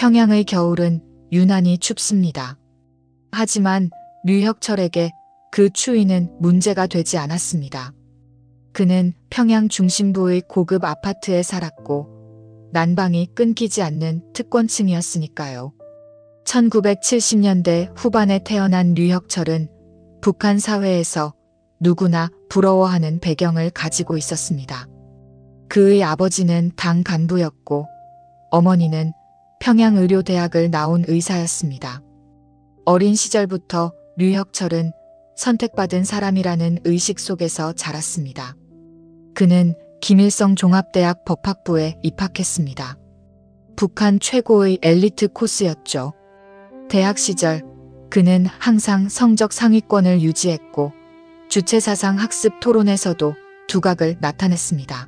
평양의 겨울은 유난히 춥습니다. 하지만 류혁철에게 그 추위는 문제가 되지 않았습니다. 그는 평양 중심부의 고급 아파트에 살았고 난방이 끊기지 않는 특권층이었으니까요. 1970년대 후반에 태어난 류혁철은 북한 사회에서 누구나 부러워하는 배경을 가지고 있었습니다. 그의 아버지는 당 간부였고 어머니는 평양의료대학을 나온 의사였습니다. 어린 시절부터 류혁철은 선택받은 사람이라는 의식 속에서 자랐습니다. 그는 김일성 종합대학 법학부에 입학했습니다. 북한 최고의 엘리트 코스였죠. 대학 시절 그는 항상 성적 상위권을 유지했고 주체사상 학습 토론에서도 두각을 나타냈습니다.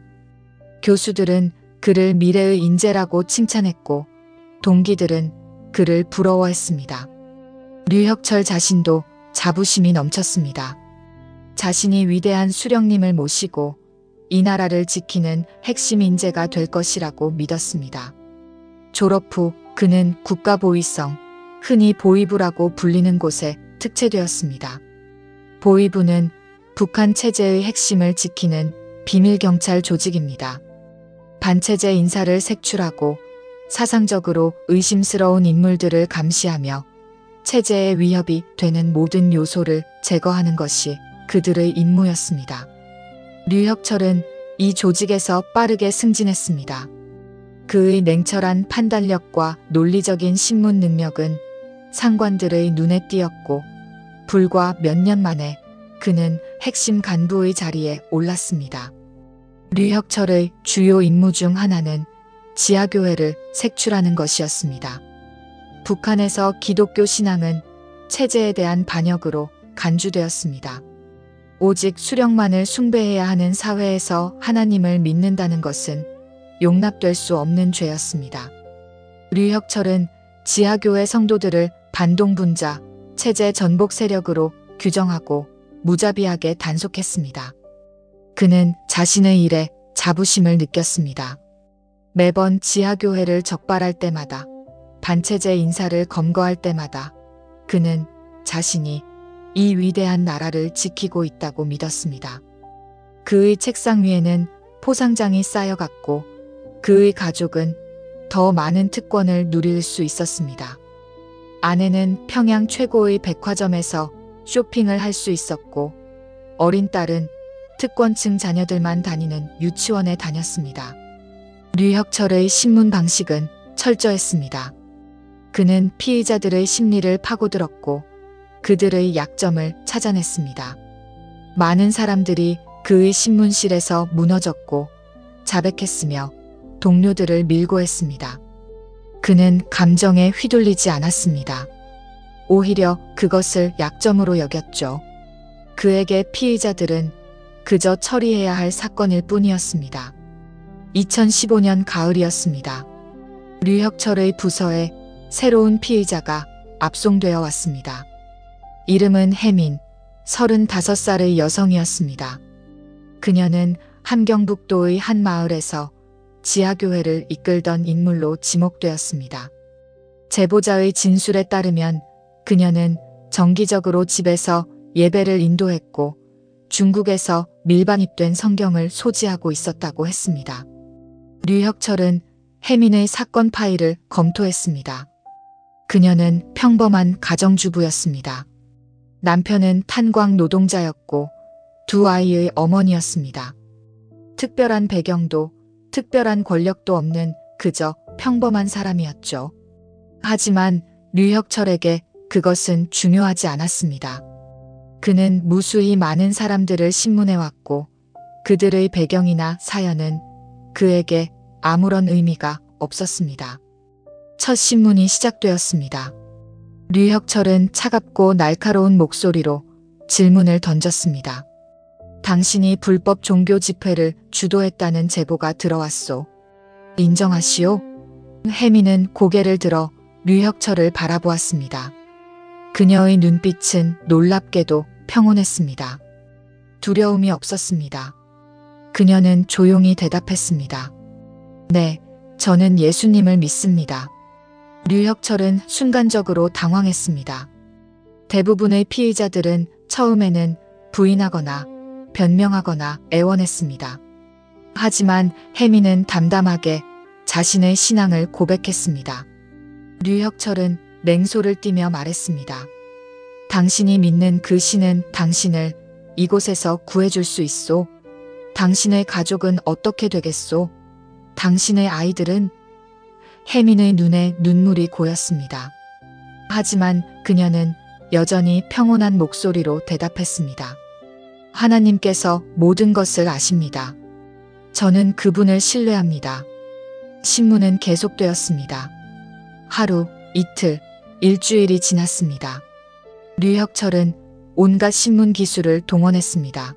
교수들은 그를 미래의 인재라고 칭찬했고 동기들은 그를 부러워했습니다. 류혁철 자신도 자부심이 넘쳤습니다. 자신이 위대한 수령님을 모시고 이 나라를 지키는 핵심 인재가 될 것이라고 믿었습니다. 졸업 후 그는 국가보위성, 흔히 보위부라고 불리는 곳에 특채되었습니다. 보위부는 북한 체제의 핵심을 지키는 비밀경찰 조직입니다. 반체제 인사를 색출하고 사상적으로 의심스러운 인물들을 감시하며 체제에 위협이 되는 모든 요소를 제거하는 것이 그들의 임무였습니다. 류혁철은 이 조직에서 빠르게 승진했습니다. 그의 냉철한 판단력과 논리적인 신문 능력은 상관들의 눈에 띄었고 불과 몇 년 만에 그는 핵심 간부의 자리에 올랐습니다. 류혁철의 주요 임무 중 하나는 지하교회를 색출하는 것이었습니다. 북한에서 기독교 신앙은 체제에 대한 반역으로 간주되었습니다. 오직 수령만을 숭배해야 하는 사회에서 하나님을 믿는다는 것은 용납될 수 없는 죄였습니다. 류혁철은 지하교회 성도들을 반동분자, 체제 전복 세력으로 규정하고 무자비하게 단속했습니다. 그는 자신의 일에 자부심을 느꼈습니다. 매번 지하교회를 적발할 때마다, 반체제 인사를 검거할 때마다 그는 자신이 이 위대한 나라를 지키고 있다고 믿었습니다. 그의 책상 위에는 포상장이 쌓여갔고 그의 가족은 더 많은 특권을 누릴 수 있었습니다. 아내는 평양 최고의 백화점에서 쇼핑을 할 수 있었고 어린 딸은 특권층 자녀들만 다니는 유치원에 다녔습니다. 류혁철의 신문 방식은 철저했습니다. 그는 피의자들의 심리를 파고들었고 그들의 약점을 찾아냈습니다. 많은 사람들이 그의 신문실에서 무너졌고 자백했으며 동료들을 밀고 했습니다. 그는 감정에 휘둘리지 않았습니다. 오히려 그것을 약점으로 여겼죠. 그에게 피의자들은 그저 처리해야 할 사건일 뿐이었습니다. 2015년 가을이었습니다. 류혁철의 부서에 새로운 피의자가 압송되어 왔습니다. 이름은 혜민, 35살의 여성이었습니다. 그녀는 함경북도의 한 마을에서 지하교회를 이끌던 인물로 지목되었습니다. 제보자의 진술에 따르면 그녀는 정기적으로 집에서 예배를 인도했고 중국에서 밀반입된 성경을 소지하고 있었다고 했습니다. 류혁철은 혜민의 사건 파일을 검토했습니다. 그녀는 평범한 가정주부였습니다. 남편은 탄광 노동자였고 두 아이의 어머니였습니다. 특별한 배경도 특별한 권력도 없는 그저 평범한 사람이었죠. 하지만 류혁철에게 그것은 중요하지 않았습니다. 그는 무수히 많은 사람들을 신문해왔고 그들의 배경이나 사연은 그에게 아무런 의미가 없었습니다. 첫 신문이 시작되었습니다. 류혁철은 차갑고 날카로운 목소리로 질문을 던졌습니다. 당신이 불법 종교 집회를 주도했다는 제보가 들어왔소. 인정하시오? 혜민은 고개를 들어 류혁철을 바라보았습니다. 그녀의 눈빛은 놀랍게도 평온했습니다. 두려움이 없었습니다. 그녀는 조용히 대답했습니다. 네, 저는 예수님을 믿습니다. 류혁철은 순간적으로 당황했습니다. 대부분의 피의자들은 처음에는 부인하거나 변명하거나 애원했습니다. 하지만 혜민은 담담하게 자신의 신앙을 고백했습니다. 류혁철은 냉소를 띠며 말했습니다. 당신이 믿는 그 신은 당신을 이곳에서 구해줄 수 있소. 당신의 가족은 어떻게 되겠소? 당신의 아이들은? 혜민의 눈에 눈물이 고였습니다. 하지만 그녀는 여전히 평온한 목소리로 대답했습니다. 하나님께서 모든 것을 아십니다. 저는 그분을 신뢰합니다. 신문은 계속되었습니다. 하루, 이틀, 일주일이 지났습니다. 류혁철은 온갖 신문 기술을 동원했습니다.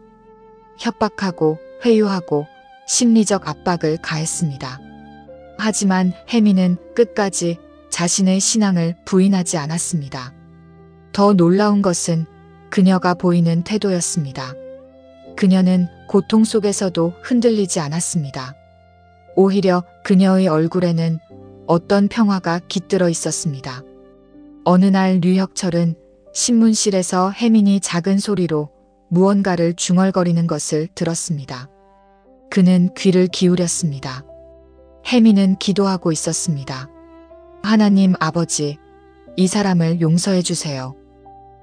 협박하고 회유하고 심리적 압박을 가했습니다. 하지만 혜민은 끝까지 자신의 신앙을 부인하지 않았습니다. 더 놀라운 것은 그녀가 보이는 태도였습니다. 그녀는 고통 속에서도 흔들리지 않았습니다. 오히려 그녀의 얼굴에는 어떤 평화가 깃들어 있었습니다. 어느 날 류혁철은 신문실에서 혜민이 작은 소리로 무언가를 중얼거리는 것을 들었습니다. 그는 귀를 기울였습니다. 혜민은 기도하고 있었습니다. 하나님 아버지, 이 사람을 용서해 주세요.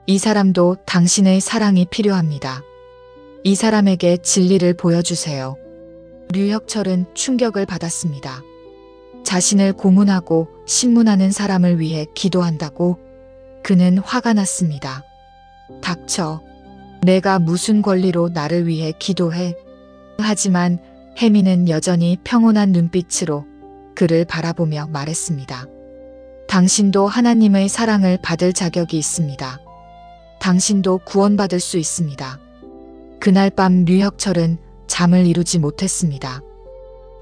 이 사람도 당신의 사랑이 필요합니다. 이 사람에게 진리를 보여주세요. 류혁철은 충격을 받았습니다. 자신을 고문하고 신문하는 사람을 위해 기도한다고? 그는 화가 났습니다. 닥쳐. 내가 무슨 권리로 나를 위해 기도해? 하지만 혜민은 여전히 평온한 눈빛으로 그를 바라보며 말했습니다. 당신도 하나님의 사랑을 받을 자격이 있습니다. 당신도 구원받을 수 있습니다. 그날 밤 류혁철은 잠을 이루지 못했습니다.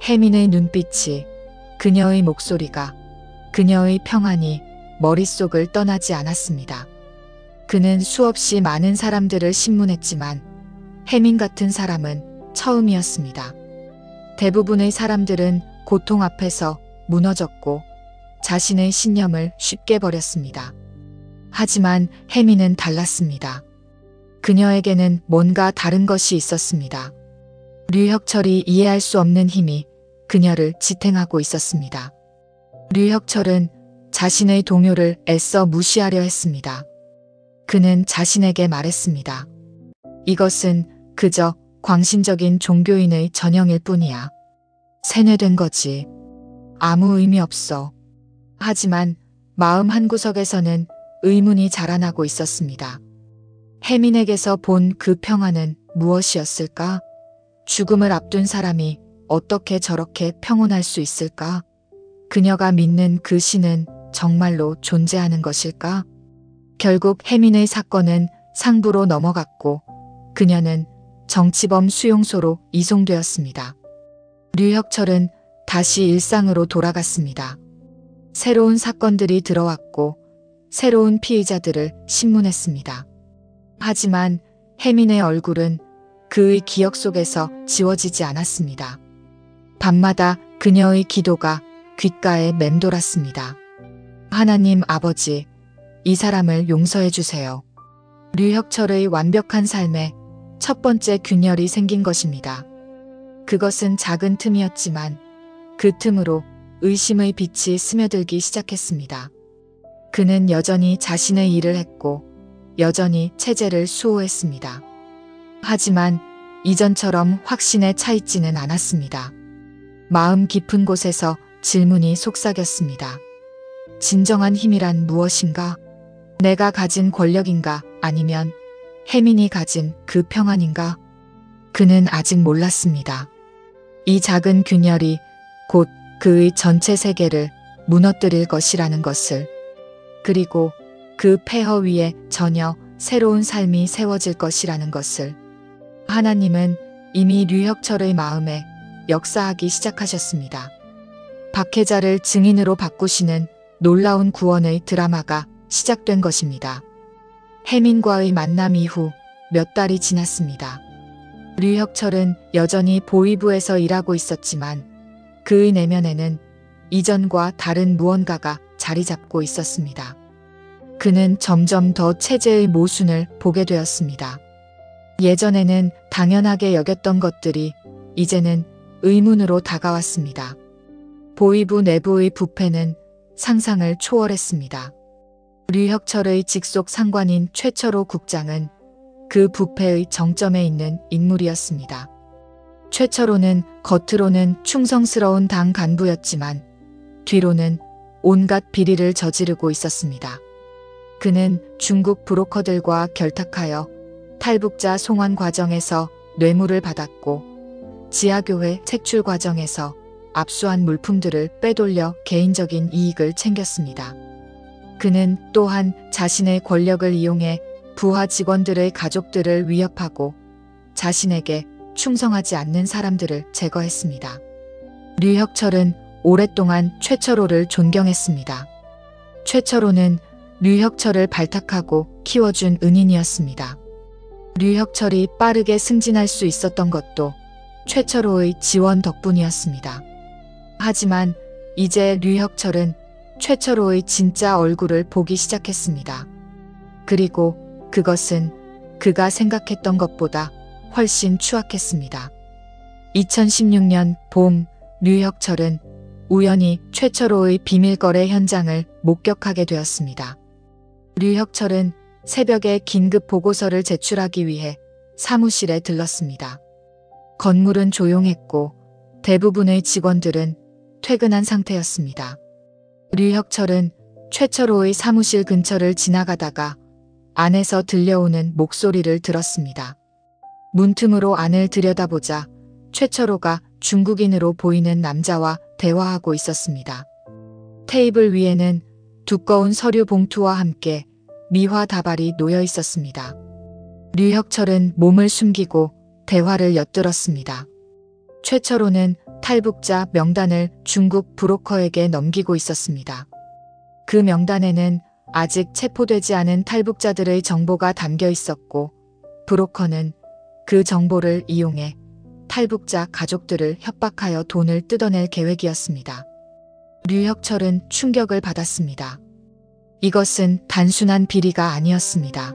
혜민의 눈빛이, 그녀의 목소리가, 그녀의 평안이 머릿속을 떠나지 않았습니다. 그는 수없이 많은 사람들을 신문했지만 혜민 같은 사람은 처음이었습니다. 대부분의 사람들은 고통 앞에서 무너졌고 자신의 신념을 쉽게 버렸습니다. 하지만 혜민은 달랐습니다. 그녀에게는 뭔가 다른 것이 있었습니다. 류혁철이 이해할 수 없는 힘이 그녀를 지탱하고 있었습니다. 류혁철은 자신의 동요를 애써 무시하려 했습니다. 그는 자신에게 말했습니다. 이것은 그저 광신적인 종교인의 전형일 뿐이야. 세뇌된 거지. 아무 의미 없어. 하지만 마음 한구석에서는 의문이 자라나고 있었습니다. 혜민에게서 본 그 평화는 무엇이었을까? 죽음을 앞둔 사람이 어떻게 저렇게 평온할 수 있을까? 그녀가 믿는 그 신은 정말로 존재하는 것일까? 결국 혜민의 사건은 상부로 넘어갔고 그녀는 정치범 수용소로 이송되었습니다. 류혁철은 다시 일상으로 돌아갔습니다. 새로운 사건들이 들어왔고 새로운 피의자들을 신문했습니다. 하지만 혜민의 얼굴은 그의 기억 속에서 지워지지 않았습니다. 밤마다 그녀의 기도가 귓가에 맴돌았습니다. 하나님 아버지, 이 사람을 용서해 주세요. 류혁철의 완벽한 삶에 첫 번째 균열이 생긴 것입니다. 그것은 작은 틈이었지만 그 틈으로 의심의 빛이 스며들기 시작했습니다. 그는 여전히 자신의 일을 했고 여전히 체제를 수호했습니다. 하지만 이전처럼 확신에 차 있지는 않았습니다. 마음 깊은 곳에서 질문이 속삭였습니다. 진정한 힘이란 무엇인가? 내가 가진 권력인가? 아니면 혜민이 가진 그 평안인가? 그는 아직 몰랐습니다. 이 작은 균열이 곧 그의 전체 세계를 무너뜨릴 것이라는 것을, 그리고 그 폐허 위에 전혀 새로운 삶이 세워질 것이라는 것을. 하나님은 이미 류혁철의 마음에 역사하기 시작하셨습니다. 박혜자를 증인으로 바꾸시는 놀라운 구원의 드라마가 시작된 것입니다. 혜민과의 만남 이후 몇 달이 지났습니다. 류혁철은 여전히 보위부에서 일하고 있었지만 그의 내면에는 이전과 다른 무언가가 자리 잡고 있었습니다. 그는 점점 더 체제의 모순을 보게 되었습니다. 예전에는 당연하게 여겼던 것들이 이제는 의문으로 다가왔습니다. 보위부 내부의 부패는 상상을 초월했습니다. 류혁철의 직속 상관인 최철호 국장은 그 부패의 정점에 있는 인물이었습니다. 최철호는 겉으로는 충성스러운 당 간부였지만 뒤로는 온갖 비리를 저지르고 있었습니다. 그는 중국 브로커들과 결탁하여 탈북자 송환 과정에서 뇌물을 받았고 지하교회 책출 과정에서 압수한 물품들을 빼돌려 개인적인 이익을 챙겼습니다. 그는 또한 자신의 권력을 이용해 부하 직원들의 가족들을 위협하고 자신에게 충성하지 않는 사람들을 제거했습니다. 류혁철은 오랫동안 최철호를 존경했습니다. 최철호는 류혁철을 발탁하고 키워준 은인이었습니다. 류혁철이 빠르게 승진할 수 있었던 것도 최철호의 지원 덕분이었습니다. 하지만 이제 류혁철은 최철호의 진짜 얼굴을 보기 시작했습니다. 그리고 그것은 그가 생각했던 것보다 훨씬 추악했습니다. 2016년 봄 류혁철은 우연히 최철호의 비밀거래 현장을 목격하게 되었습니다. 류혁철은 새벽에 긴급 보고서를 제출하기 위해 사무실에 들렀습니다. 건물은 조용했고 대부분의 직원들은 퇴근한 상태였습니다. 류혁철은 최철호의 사무실 근처를 지나가다가 안에서 들려오는 목소리를 들었습니다. 문틈으로 안을 들여다보자 최철호가 중국인으로 보이는 남자와 대화하고 있었습니다. 테이블 위에는 두꺼운 서류 봉투와 함께 미화 다발이 놓여 있었습니다. 류혁철은 몸을 숨기고 대화를 엿들었습니다. 최철호는 탈북자 명단을 중국 브로커에게 넘기고 있었습니다. 그 명단에는 아직 체포되지 않은 탈북자들의 정보가 담겨 있었고 브로커는 그 정보를 이용해 탈북자 가족들을 협박하여 돈을 뜯어낼 계획이었습니다. 류혁철은 충격을 받았습니다. 이것은 단순한 비리가 아니었습니다.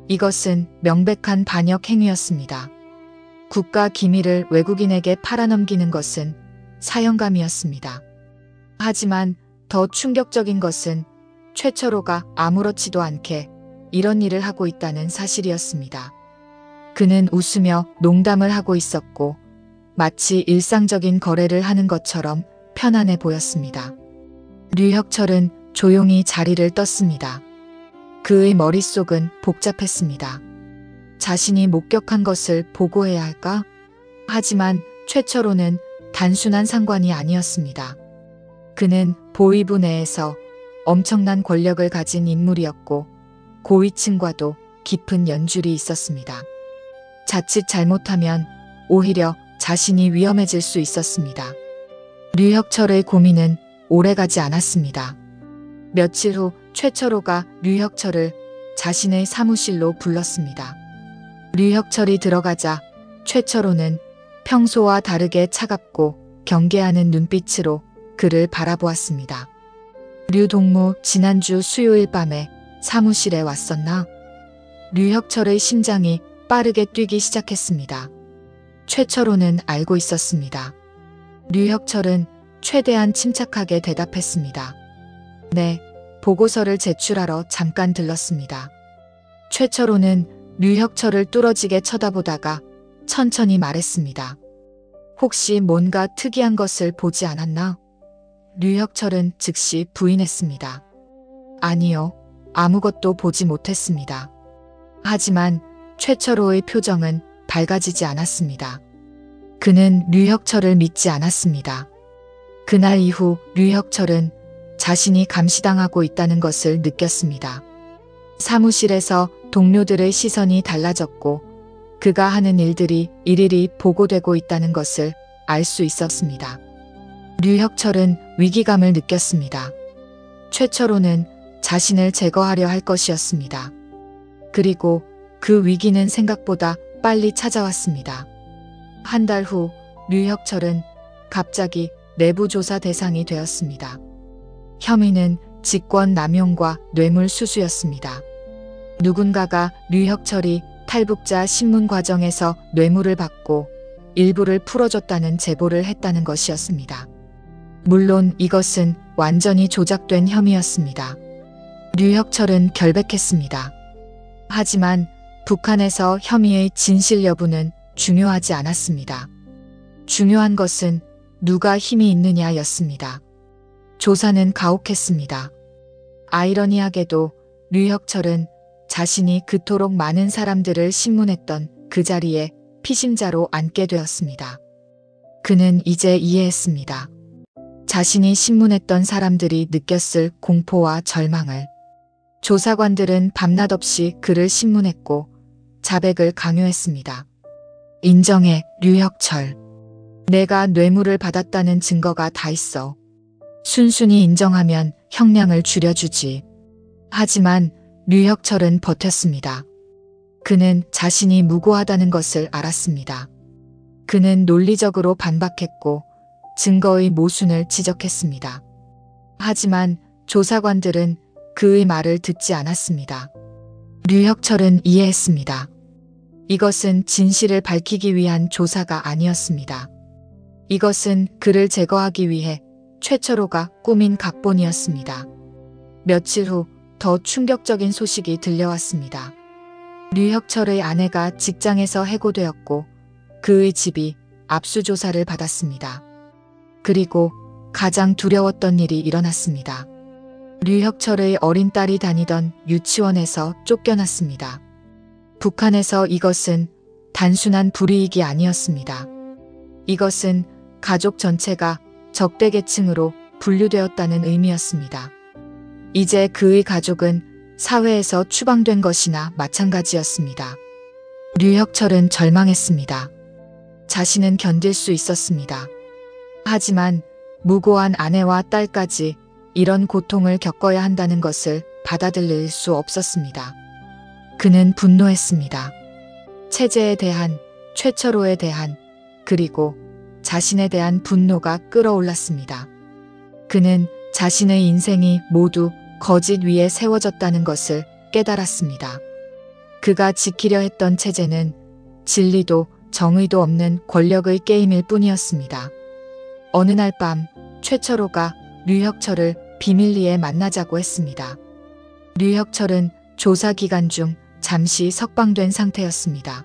이것은 명백한 반역 행위였습니다. 국가 기밀을 외국인에게 팔아넘기는 것은 사형감이었습니다. 하지만 더 충격적인 것은 최철호가 아무렇지도 않게 이런 일을 하고 있다는 사실이었습니다. 그는 웃으며 농담을 하고 있었고 마치 일상적인 거래를 하는 것처럼 편안해 보였습니다. 류혁철은 조용히 자리를 떴습니다. 그의 머릿속은 복잡했습니다. 자신이 목격한 것을 보고해야 할까? 하지만 최철호는 단순한 상관이 아니었습니다. 그는 보위부 내에서 엄청난 권력을 가진 인물이었고 고위층과도 깊은 연줄이 있었습니다. 자칫 잘못하면 오히려 자신이 위험해질 수 있었습니다. 류혁철의 고민은 오래가지 않았습니다. 며칠 후 최철호가 류혁철을 자신의 사무실로 불렀습니다. 류혁철이 들어가자 최철호는 평소와 다르게 차갑고 경계하는 눈빛으로 그를 바라보았습니다. 류동무, 지난주 수요일 밤에 사무실에 왔었나? 류혁철의 심장이 빠르게 뛰기 시작했습니다. 최철호는 알고 있었습니다. 류혁철은 최대한 침착하게 대답했습니다. 네, 보고서를 제출하러 잠깐 들렀습니다. 최철호는 류혁철을 뚫어지게 쳐다보다가 천천히 말했습니다. 혹시 뭔가 특이한 것을 보지 않았나? 류혁철은 즉시 부인했습니다. 아니요, 아무것도 보지 못했습니다. 하지만 최철호의 표정은 밝아지지 않았습니다. 그는 류혁철을 믿지 않았습니다. 그날 이후 류혁철은 자신이 감시당하고 있다는 것을 느꼈습니다. 사무실에서 동료들의 시선이 달라졌고 그가 하는 일들이 일일이 보고되고 있다는 것을 알 수 있었습니다. 류혁철은 위기감을 느꼈습니다. 최철호는 자신을 제거하려 할 것이었습니다. 그리고 그 위기는 생각보다 빨리 찾아왔습니다. 한 달 후 류혁철은 갑자기 내부 조사 대상이 되었습니다. 혐의는 직권 남용과 뇌물수수였습니다. 누군가가 류혁철이 탈북자 신문 과정에서 뇌물을 받고 일부를 풀어줬다는 제보를 했다는 것이었습니다. 물론 이것은 완전히 조작된 혐의였습니다. 류혁철은 결백했습니다. 하지만 북한에서 혐의의 진실 여부는 중요하지 않았습니다. 중요한 것은 누가 힘이 있느냐였습니다. 조사는 가혹했습니다. 아이러니하게도 류혁철은 자신이 그토록 많은 사람들을 신문했던 그 자리에 피심자로 앉게 되었습니다. 그는 이제 이해했습니다. 자신이 신문했던 사람들이 느꼈을 공포와 절망을. 조사관들은 밤낮 없이 그를 신문했고 자백을 강요했습니다. 인정해, 류혁철. 내가 뇌물을 받았다는 증거가 다 있어. 순순히 인정하면 형량을 줄여주지. 하지만 류혁철은 버텼습니다. 그는 자신이 무고하다는 것을 알았습니다. 그는 논리적으로 반박했고 증거의 모순을 지적했습니다. 하지만 조사관들은 그의 말을 듣지 않았습니다. 류혁철은 이해했습니다. 이것은 진실을 밝히기 위한 조사가 아니었습니다. 이것은 그를 제거하기 위해 최철호가 꾸민 각본이었습니다. 며칠 후 더 충격적인 소식이 들려왔습니다. 류혁철의 아내가 직장에서 해고되었고 그의 집이 압수조사를 받았습니다. 그리고 가장 두려웠던 일이 일어났습니다. 류혁철의 어린 딸이 다니던 유치원에서 쫓겨났습니다. 북한에서 이것은 단순한 불이익이 아니었습니다. 이것은 가족 전체가 적대계층으로 분류되었다는 의미였습니다. 이제 그의 가족은 사회에서 추방된 것이나 마찬가지였습니다. 류혁철은 절망했습니다. 자신은 견딜 수 있었습니다. 하지만 무고한 아내와 딸까지 이런 고통을 겪어야 한다는 것을 받아들일 수 없었습니다. 그는 분노했습니다. 체제에 대한, 최철호에 대한, 그리고 자신에 대한 분노가 끌어올랐습니다. 그는 자신의 인생이 모두 거짓 위에 세워졌다는 것을 깨달았습니다. 그가 지키려 했던 체제는 진리도 정의도 없는 권력의 게임일 뿐이었습니다. 어느 날 밤 최철호가 류혁철을 비밀리에 만나자고 했습니다. 류혁철은 조사 기간 중 잠시 석방된 상태였습니다.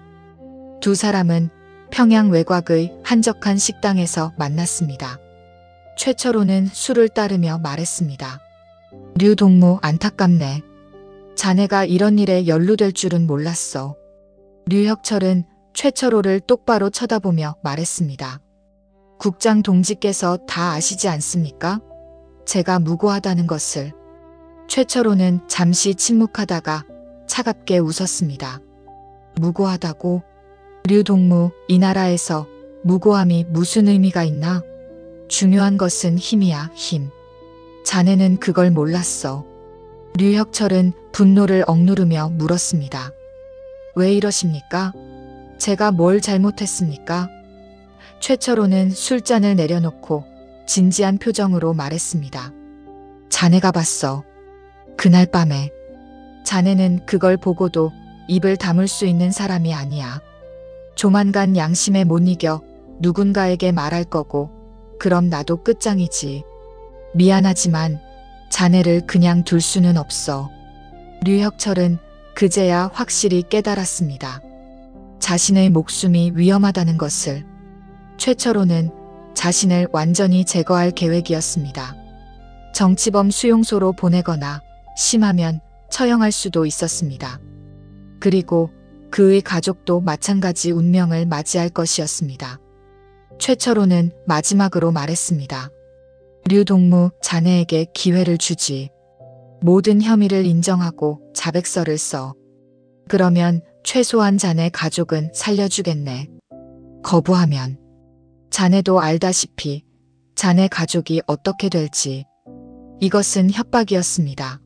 두 사람은 평양 외곽의 한적한 식당에서 만났습니다. 최철호는 술을 따르며 말했습니다. 류동무, 안타깝네. 자네가 이런 일에 연루될 줄은 몰랐어. 류혁철은 최철호를 똑바로 쳐다보며 말했습니다. 국장 동지께서 다 아시지 않습니까? 제가 무고하다는 것을. 최철호는 잠시 침묵하다가 차갑게 웃었습니다. 무고하다고? 류동무, 이 나라에서 무고함이 무슨 의미가 있나? 중요한 것은 힘이야, 힘. 자네는 그걸 몰랐어. 류혁철은 분노를 억누르며 물었습니다. 왜 이러십니까? 제가 뭘 잘못했습니까? 최철호는 술잔을 내려놓고 진지한 표정으로 말했습니다. 자네가 봤어. 그날 밤에. 자네는 그걸 보고도 입을 다물 수 있는 사람이 아니야. 조만간 양심에 못 이겨 누군가에게 말할 거고 그럼 나도 끝장이지. 미안하지만 자네를 그냥 둘 수는 없어. 류혁철은 그제야 확실히 깨달았습니다. 자신의 목숨이 위험하다는 것을. 최철호는 자신을 완전히 제거할 계획이었습니다. 정치범 수용소로 보내거나 심하면 처형할 수도 있었습니다. 그리고 그의 가족도 마찬가지 운명을 맞이할 것이었습니다. 최철호는 마지막으로 말했습니다. 류동무, 자네에게 기회를 주지. 모든 혐의를 인정하고 자백서를 써. 그러면 최소한 자네 가족은 살려주겠네. 거부하면 자네도 알다시피 자네 가족이 어떻게 될지. 이것은 협박이었습니다.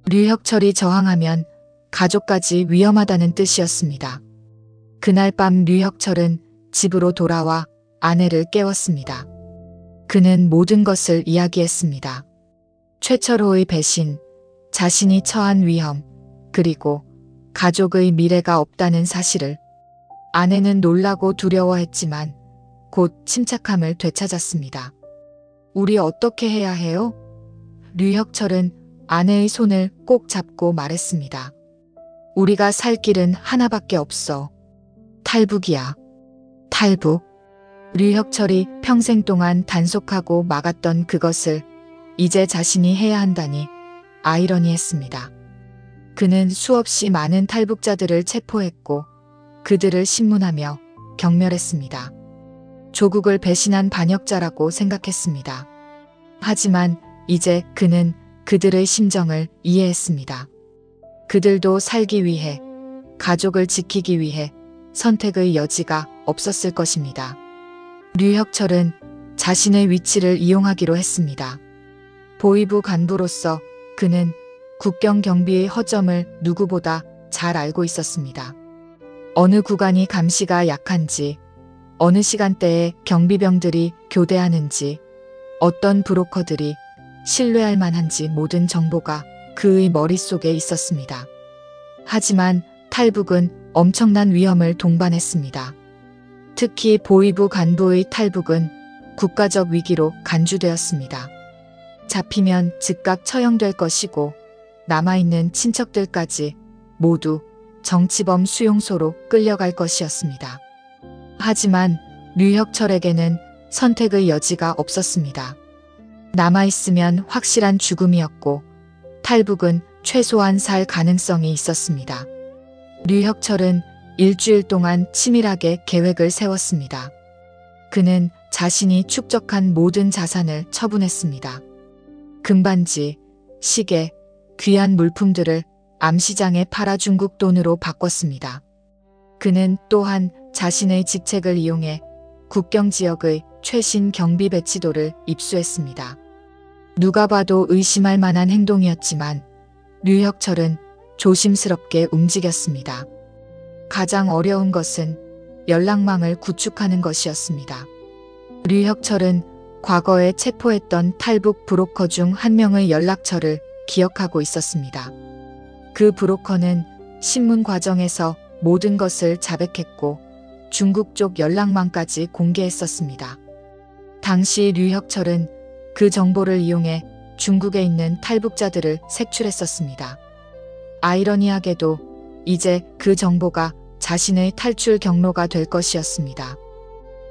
류혁철이 저항하면 가족까지 위험하다는 뜻이었습니다. 그날 밤 류혁철은 집으로 돌아와 아내를 깨웠습니다. 그는 모든 것을 이야기했습니다. 최철호의 배신, 자신이 처한 위험, 그리고 가족의 미래가 없다는 사실을 아내는 놀라고 두려워했지만 곧 침착함을 되찾았습니다. 우리 어떻게 해야 해요? 류혁철은 아내의 손을 꼭 잡고 말했습니다. 우리가 살 길은 하나밖에 없어. 탈북이야. 탈북. 류혁철이 평생 동안 단속하고 막았던 그것을 이제 자신이 해야 한다니 아이러니했습니다. 그는 수없이 많은 탈북자들을 체포했고 그들을 신문하며 경멸했습니다. 조국을 배신한 반역자라고 생각했습니다. 하지만 이제 그는 그들의 심정을 이해했습니다. 그들도 살기 위해, 가족을 지키기 위해 선택의 여지가 없었을 것입니다. 류혁철은 자신의 위치를 이용하기로 했습니다. 보위부 간부로서 그는 국경 경비의 허점을 누구보다 잘 알고 있었습니다. 어느 구간이 감시가 약한지, 어느 시간대에 경비병들이 교대하는지, 어떤 브로커들이 신뢰할 만한지 모든 정보가 그의 머릿속에 있었습니다. 하지만 탈북은 엄청난 위험을 동반했습니다. 특히 보위부 간부의 탈북은 국가적 위기로 간주되었습니다. 잡히면 즉각 처형될 것이고 남아있는 친척들까지 모두 정치범 수용소로 끌려갈 것이었습니다. 하지만 류혁철에게는 선택의 여지가 없었습니다. 남아있으면 확실한 죽음이었고 탈북은 최소한 살 가능성이 있었습니다. 류혁철은 일주일 동안 치밀하게 계획을 세웠습니다. 그는 자신이 축적한 모든 자산을 처분했습니다. 금반지, 시계, 귀한 물품들을 암시장에 팔아 중국 돈으로 바꿨습니다. 그는 또한 자신의 직책을 이용해 국경 지역의 최신 경비 배치도를 입수했습니다. 누가 봐도 의심할 만한 행동이었지만 류혁철은 조심스럽게 움직였습니다. 가장 어려운 것은 연락망을 구축하는 것이었습니다. 류혁철은 과거에 체포했던 탈북 브로커 중 한 명의 연락처를 기억하고 있었습니다. 그 브로커는 신문 과정에서 모든 것을 자백했고 중국 쪽 연락망까지 공개했었습니다. 당시 류혁철은 그 정보를 이용해 중국에 있는 탈북자들을 색출했었습니다. 아이러니하게도 이제 그 정보가 자신의 탈출 경로가 될 것이었습니다.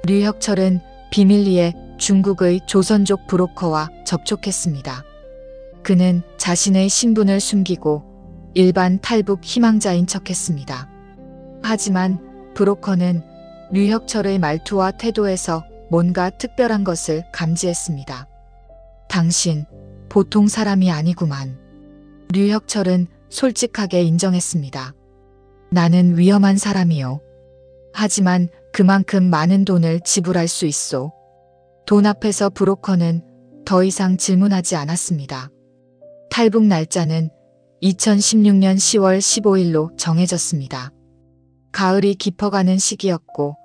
류혁철은 비밀리에 중국의 조선족 브로커와 접촉했습니다. 그는 자신의 신분을 숨기고 일반 탈북 희망자인 척했습니다. 하지만 브로커는 류혁철의 말투와 태도에서 뭔가 특별한 것을 감지했습니다. 당신, 보통 사람이 아니구만. 류혁철은 솔직하게 인정했습니다. 나는 위험한 사람이요. 하지만 그만큼 많은 돈을 지불할 수 있소. 돈 앞에서 브로커는 더 이상 질문하지 않았습니다. 탈북 날짜는 2016년 10월 15일로 정해졌습니다. 가을이 깊어가는 시기였고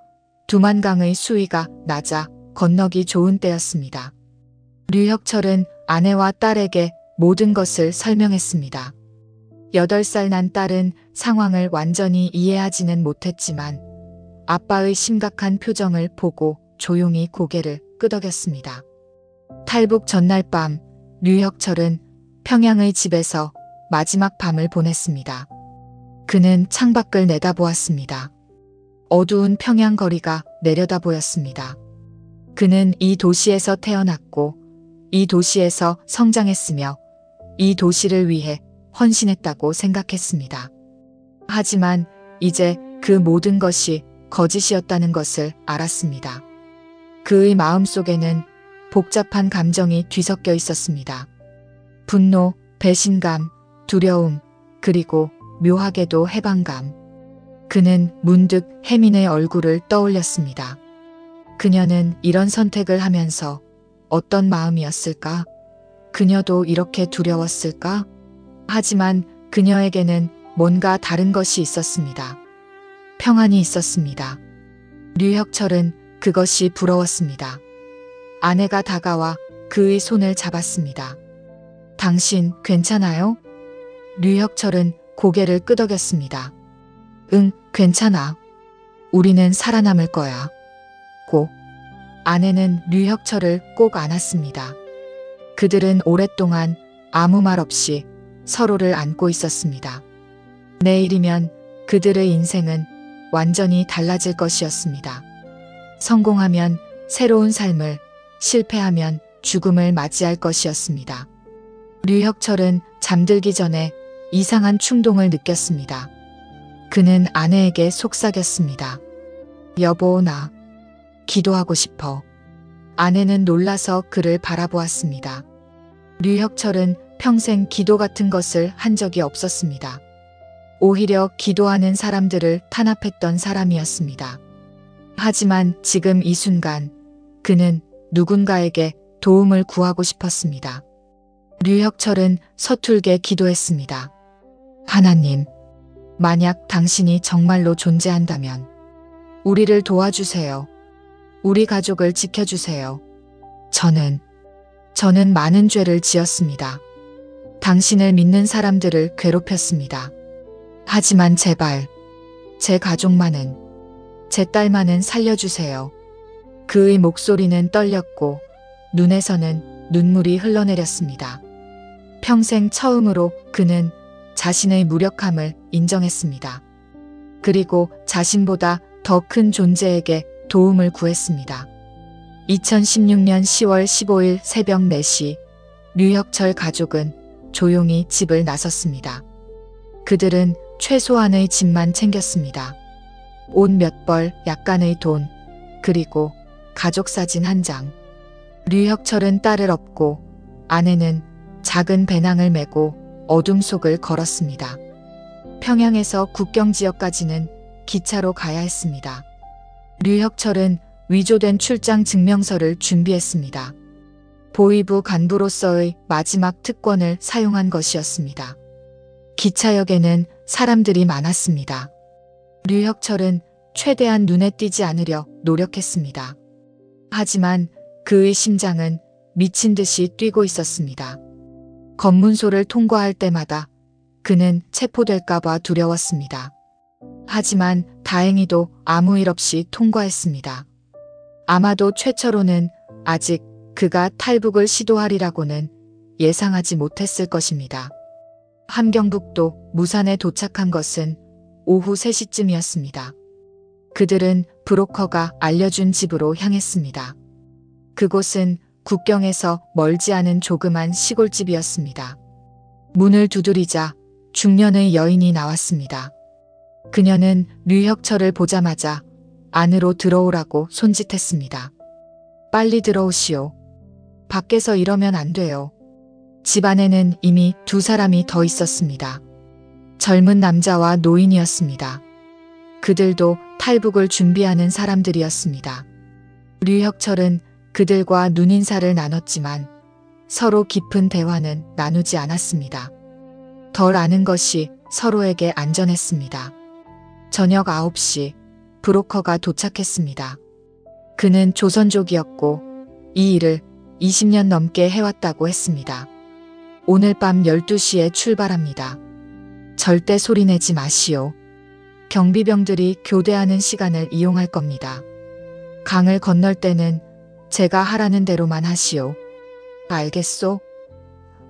두만강의 수위가 낮아 건너기 좋은 때였습니다. 류혁철은 아내와 딸에게 모든 것을 설명했습니다. 8살 난 딸은 상황을 완전히 이해하지는 못했지만 아빠의 심각한 표정을 보고 조용히 고개를 끄덕였습니다. 탈북 전날 밤 류혁철은 평양의 집에서 마지막 밤을 보냈습니다. 그는 창밖을 내다보았습니다. 어두운 평양 거리가 내려다 보였습니다. 그는 이 도시에서 태어났고 이 도시에서 성장했으며 이 도시를 위해 헌신했다고 생각했습니다. 하지만 이제 그 모든 것이 거짓이었다는 것을 알았습니다. 그의 마음속에는 복잡한 감정이 뒤섞여 있었습니다. 분노, 배신감, 두려움, 그리고 묘하게도 해방감. 그는 문득 혜민의 얼굴을 떠올렸습니다. 그녀는 이런 선택을 하면서 어떤 마음이었을까? 그녀도 이렇게 두려웠을까? 하지만 그녀에게는 뭔가 다른 것이 있었습니다. 평안이 있었습니다. 류혁철은 그것이 부러웠습니다. 아내가 다가와 그의 손을 잡았습니다. 당신 괜찮아요? 류혁철은 고개를 끄덕였습니다. 응, 괜찮아. 우리는 살아남을 거야. 고. 아내는 류혁철을 꼭 안았습니다. 그들은 오랫동안 아무 말 없이 서로를 안고 있었습니다. 내일이면 그들의 인생은 완전히 달라질 것이었습니다. 성공하면 새로운 삶을, 실패하면 죽음을 맞이할 것이었습니다. 류혁철은 잠들기 전에 이상한 충동을 느꼈습니다. 그는 아내에게 속삭였습니다. 여보, 나 기도하고 싶어. 아내는 놀라서 그를 바라보았습니다. 류혁철은 평생 기도 같은 것을 한 적이 없었습니다. 오히려 기도하는 사람들을 탄압했던 사람이었습니다. 하지만 지금 이 순간 그는 누군가에게 도움을 구하고 싶었습니다. 류혁철은 서툴게 기도했습니다. 하나님, 만약 당신이 정말로 존재한다면 우리를 도와주세요. 우리 가족을 지켜주세요. 저는 많은 죄를 지었습니다. 당신을 믿는 사람들을 괴롭혔습니다. 하지만 제발 제 가족만은, 제 딸만은 살려주세요. 그의 목소리는 떨렸고 눈에서는 눈물이 흘러내렸습니다. 평생 처음으로 그는 자신의 무력함을 인정했습니다. 그리고 자신보다 더 큰 존재에게 도움을 구했습니다. 2016년 10월 15일 새벽 4시 류혁철 가족은 조용히 집을 나섰습니다. 그들은 최소한의 집만 챙겼습니다. 옷 몇 벌, 약간의 돈, 그리고 가족 사진 한 장. 류혁철은 딸을 업고 아내는 작은 배낭을 메고 어둠 속을 걸었습니다. 평양에서 국경 지역까지는 기차로 가야 했습니다. 류혁철은 위조된 출장 증명서를 준비했습니다. 보위부 간부로서의 마지막 특권을 사용한 것이었습니다. 기차역에는 사람들이 많았습니다. 류혁철은 최대한 눈에 띄지 않으려 노력했습니다. 하지만 그의 심장은 미친 듯이 뛰고 있었습니다. 검문소를 통과할 때마다 그는 체포될까봐 두려웠습니다. 하지만 다행히도 아무 일 없이 통과했습니다. 아마도 최철호는 아직 그가 탈북을 시도하리라고는 예상하지 못했을 것입니다. 함경북도 무산에 도착한 것은 오후 3시쯤이었습니다. 그들은 브로커가 알려준 집으로 향했습니다. 그곳은 국경에서 멀지 않은 조그만 시골집이었습니다. 문을 두드리자 중년의 여인이 나왔습니다. 그녀는 류혁철을 보자마자 안으로 들어오라고 손짓했습니다. 빨리 들어오시오. 밖에서 이러면 안 돼요. 집 안에는 이미 2사람이 더 있었습니다. 젊은 남자와 노인이었습니다. 그들도 탈북을 준비하는 사람들이었습니다. 류혁철은 그들과 눈인사를 나눴지만 서로 깊은 대화는 나누지 않았습니다. 덜 아는 것이 서로에게 안전했습니다. 저녁 9시 브로커가 도착했습니다. 그는 조선족이었고 이 일을 20년 넘게 해왔다고 했습니다. 오늘 밤 12시에 출발합니다. 절대 소리내지 마시오. 경비병들이 교대하는 시간을 이용할 겁니다. 강을 건널 때는 제가 하라는 대로만 하시오. 알겠소?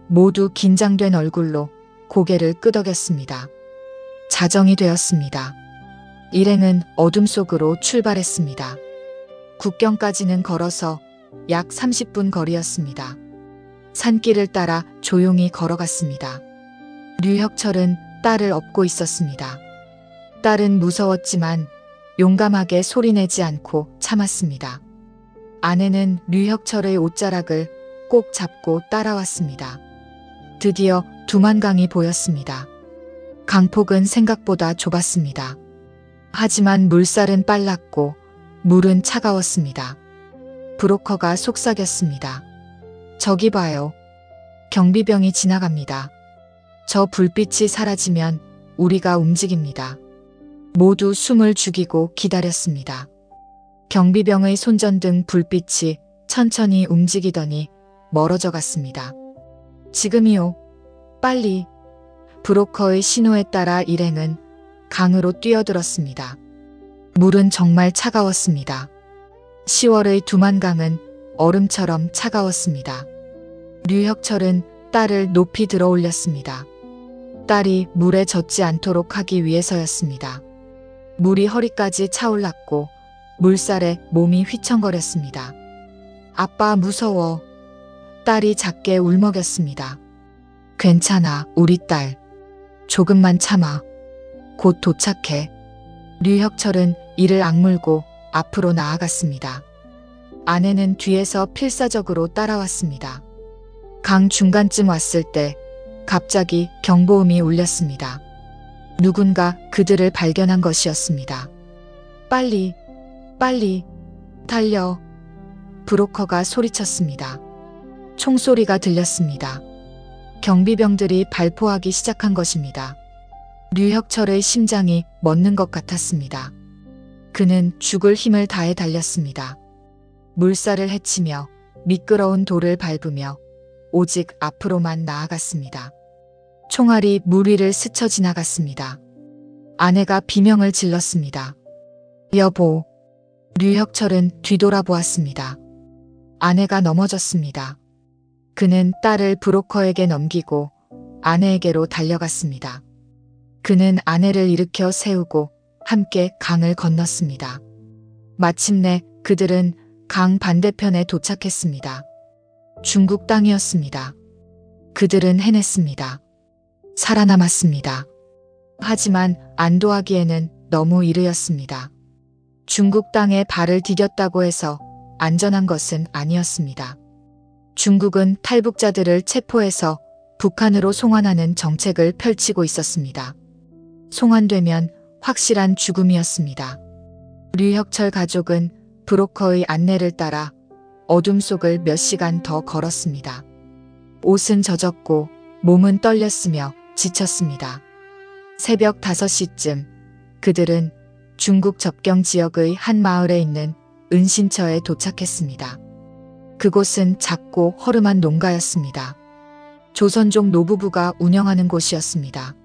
모두 긴장된 얼굴로 고개를 끄덕였습니다. 자정이 되었습니다. 일행은 어둠 속으로 출발했습니다. 국경까지는 걸어서 약 30분 거리였습니다. 산길을 따라 조용히 걸어갔습니다. 류혁철은 딸을 업고 있었습니다. 딸은 무서웠지만 용감하게 소리내지 않고 참았습니다. 아내는 류혁철의 옷자락을 꼭 잡고 따라왔습니다. 드디어 두만강이 보였습니다. 강폭은 생각보다 좁았습니다. 하지만 물살은 빨랐고 물은 차가웠습니다. 브로커가 속삭였습니다. 저기 봐요. 경비병이 지나갑니다. 저 불빛이 사라지면 우리가 움직입니다. 모두 숨을 죽이고 기다렸습니다. 경비병의 손전등 불빛이 천천히 움직이더니 멀어져 갔습니다. 지금이요. 빨리. 브로커의 신호에 따라 일행은 강으로 뛰어들었습니다. 물은 정말 차가웠습니다. 10월의 두만강은 얼음처럼 차가웠습니다. 류혁철은 딸을 높이 들어 올렸습니다. 딸이 물에 젖지 않도록 하기 위해서였습니다. 물이 허리까지 차올랐고 물살에 몸이 휘청거렸습니다. 아빠 무서워. 딸이 작게 울먹였습니다. 괜찮아, 우리 딸. 조금만 참아. 곧 도착해. 류혁철은 이를 악물고 앞으로 나아갔습니다. 아내는 뒤에서 필사적으로 따라왔습니다. 강 중간쯤 왔을 때 갑자기 경보음이 울렸습니다. 누군가 그들을 발견한 것이었습니다. 빨리, 빨리, 달려. 브로커가 소리쳤습니다. 총소리가 들렸습니다. 경비병들이 발포하기 시작한 것입니다. 류혁철의 심장이 멎는 것 같았습니다. 그는 죽을 힘을 다해 달렸습니다. 물살을 헤치며 미끄러운 돌을 밟으며 오직 앞으로만 나아갔습니다. 총알이 물 위를 스쳐 지나갔습니다. 아내가 비명을 질렀습니다. 여보. 류혁철은 뒤돌아보았습니다. 아내가 넘어졌습니다. 그는 딸을 브로커에게 넘기고 아내에게로 달려갔습니다. 그는 아내를 일으켜 세우고 함께 강을 건넜습니다. 마침내 그들은 강 반대편에 도착했습니다. 중국 땅이었습니다. 그들은 해냈습니다. 살아남았습니다. 하지만 안도하기에는 너무 이르였습니다. 중국 땅에 발을 디뎠다고 해서 안전한 것은 아니었습니다. 중국은 탈북자들을 체포해서 북한으로 송환하는 정책을 펼치고 있었습니다. 송환되면 확실한 죽음이었습니다. 류혁철 가족은 브로커의 안내를 따라 어둠 속을 몇 시간 더 걸었습니다. 옷은 젖었고 몸은 떨렸으며 지쳤습니다. 새벽 5시쯤 그들은 중국 접경 지역의 한 마을에 있는 은신처에 도착했습니다. 그곳은 작고 허름한 농가였습니다. 조선족 노부부가 운영하는 곳이었습니다.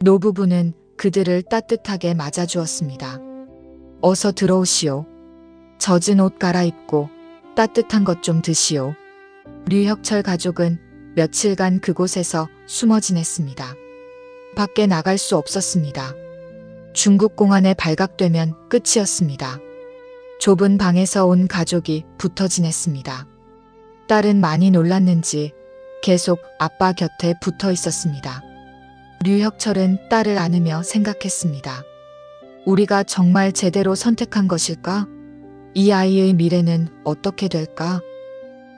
노부부는 그들을 따뜻하게 맞아주었습니다. 어서 들어오시오. 젖은 옷 갈아입고 따뜻한 것 좀 드시오. 류혁철 가족은 며칠간 그곳에서 숨어 지냈습니다. 밖에 나갈 수 없었습니다. 중국 공안에 발각되면 끝이었습니다. 좁은 방에서 온 가족이 붙어 지냈습니다. 딸은 많이 놀랐는지 계속 아빠 곁에 붙어 있었습니다. 류혁철은 딸을 안으며 생각했습니다. 우리가 정말 제대로 선택한 것일까? 이 아이의 미래는 어떻게 될까?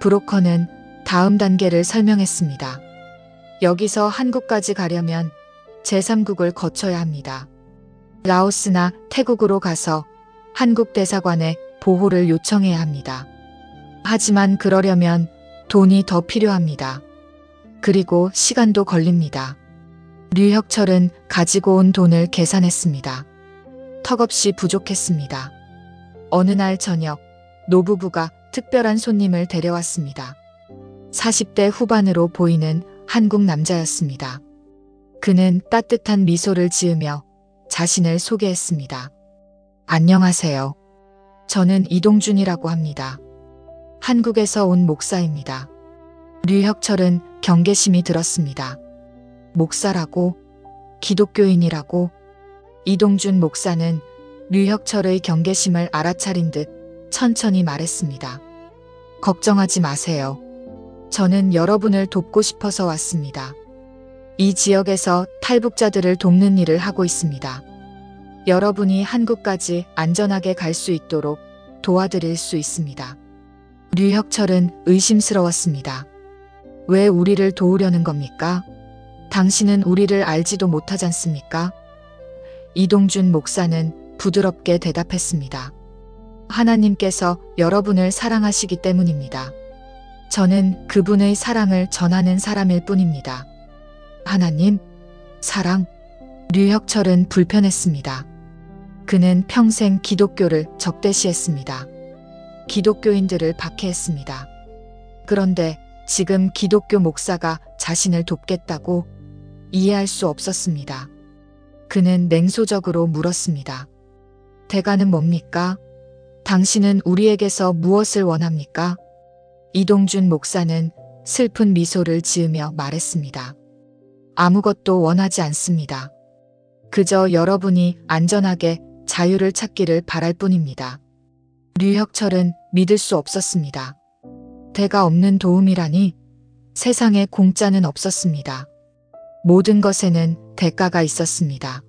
브로커는 다음 단계를 설명했습니다. 여기서 한국까지 가려면 제3국을 거쳐야 합니다. 라오스나 태국으로 가서 한국 대사관에 보호를 요청해야 합니다. 하지만 그러려면 돈이 더 필요합니다. 그리고 시간도 걸립니다. 류혁철은 가지고 온 돈을 계산했습니다. 턱없이 부족했습니다. 어느 날 저녁 노부부가 특별한 손님을 데려왔습니다. 40대 후반으로 보이는 한국 남자였습니다. 그는 따뜻한 미소를 지으며 자신을 소개했습니다. 안녕하세요. 저는 이동준이라고 합니다. 한국에서 온 목사입니다. 류혁철은 경계심이 들었습니다. 목사라고? 기독교인이라고? 이동준 목사는 류혁철의 경계심을 알아차린 듯 천천히 말했습니다. 걱정하지 마세요. 저는 여러분을 돕고 싶어서 왔습니다. 이 지역에서 탈북자들을 돕는 일을 하고 있습니다. 여러분이 한국까지 안전하게 갈 수 있도록 도와드릴 수 있습니다. 류혁철은 의심스러웠습니다. 왜 우리를 도우려는 겁니까? 당신은 우리를 알지도 못하지 않습니까? 이동준 목사는 부드럽게 대답했습니다. 하나님께서 여러분을 사랑하시기 때문입니다. 저는 그분의 사랑을 전하는 사람일 뿐입니다. 하나님? 사랑? 류혁철은 불편했습니다. 그는 평생 기독교를 적대시했습니다. 기독교인들을 박해했습니다. 그런데 지금 기독교 목사가 자신을 돕겠다고 이해할 수 없었습니다. 그는 냉소적으로 물었습니다. 대가는 뭡니까? 당신은 우리에게서 무엇을 원합니까? 이동준 목사는 슬픈 미소를 지으며 말했습니다. 아무것도 원하지 않습니다. 그저 여러분이 안전하게 자유를 찾기를 바랄 뿐입니다. 류혁철은 믿을 수 없었습니다. 대가 없는 도움이라니 세상에 공짜는 없었습니다. 모든 것에는 대가가 있었습니다.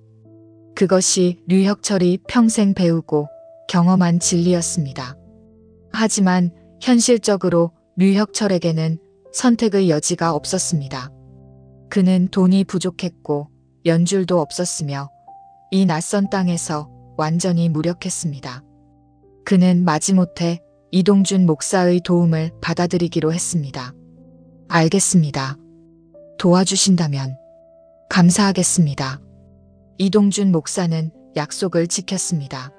그것이 류혁철이 평생 배우고 경험한 진리였습니다. 하지만 현실적으로 류혁철에게는 선택의 여지가 없었습니다. 그는 돈이 부족했고 연줄도 없었으며 이 낯선 땅에서 완전히 무력했습니다. 그는 마지못해 이동준 목사의 도움을 받아들이기로 했습니다. 알겠습니다. 도와주신다면 감사하겠습니다. 이동준 목사는 약속을 지켰습니다.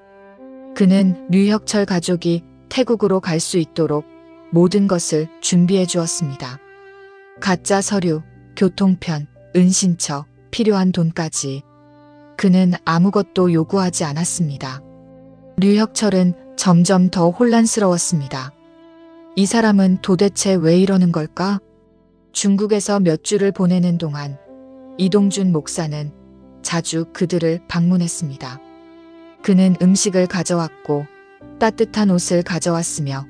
그는 류혁철 가족이 태국으로 갈 수 있도록 모든 것을 준비해 주었습니다. 가짜 서류, 교통편, 은신처, 필요한 돈까지. 그는 아무것도 요구하지 않았습니다. 류혁철은 점점 더 혼란스러웠습니다. 이 사람은 도대체 왜 이러는 걸까? 중국에서 몇 주를 보내는 동안 이동준 목사는 자주 그들을 방문했습니다. 그는 음식을 가져왔고 따뜻한 옷을 가져왔으며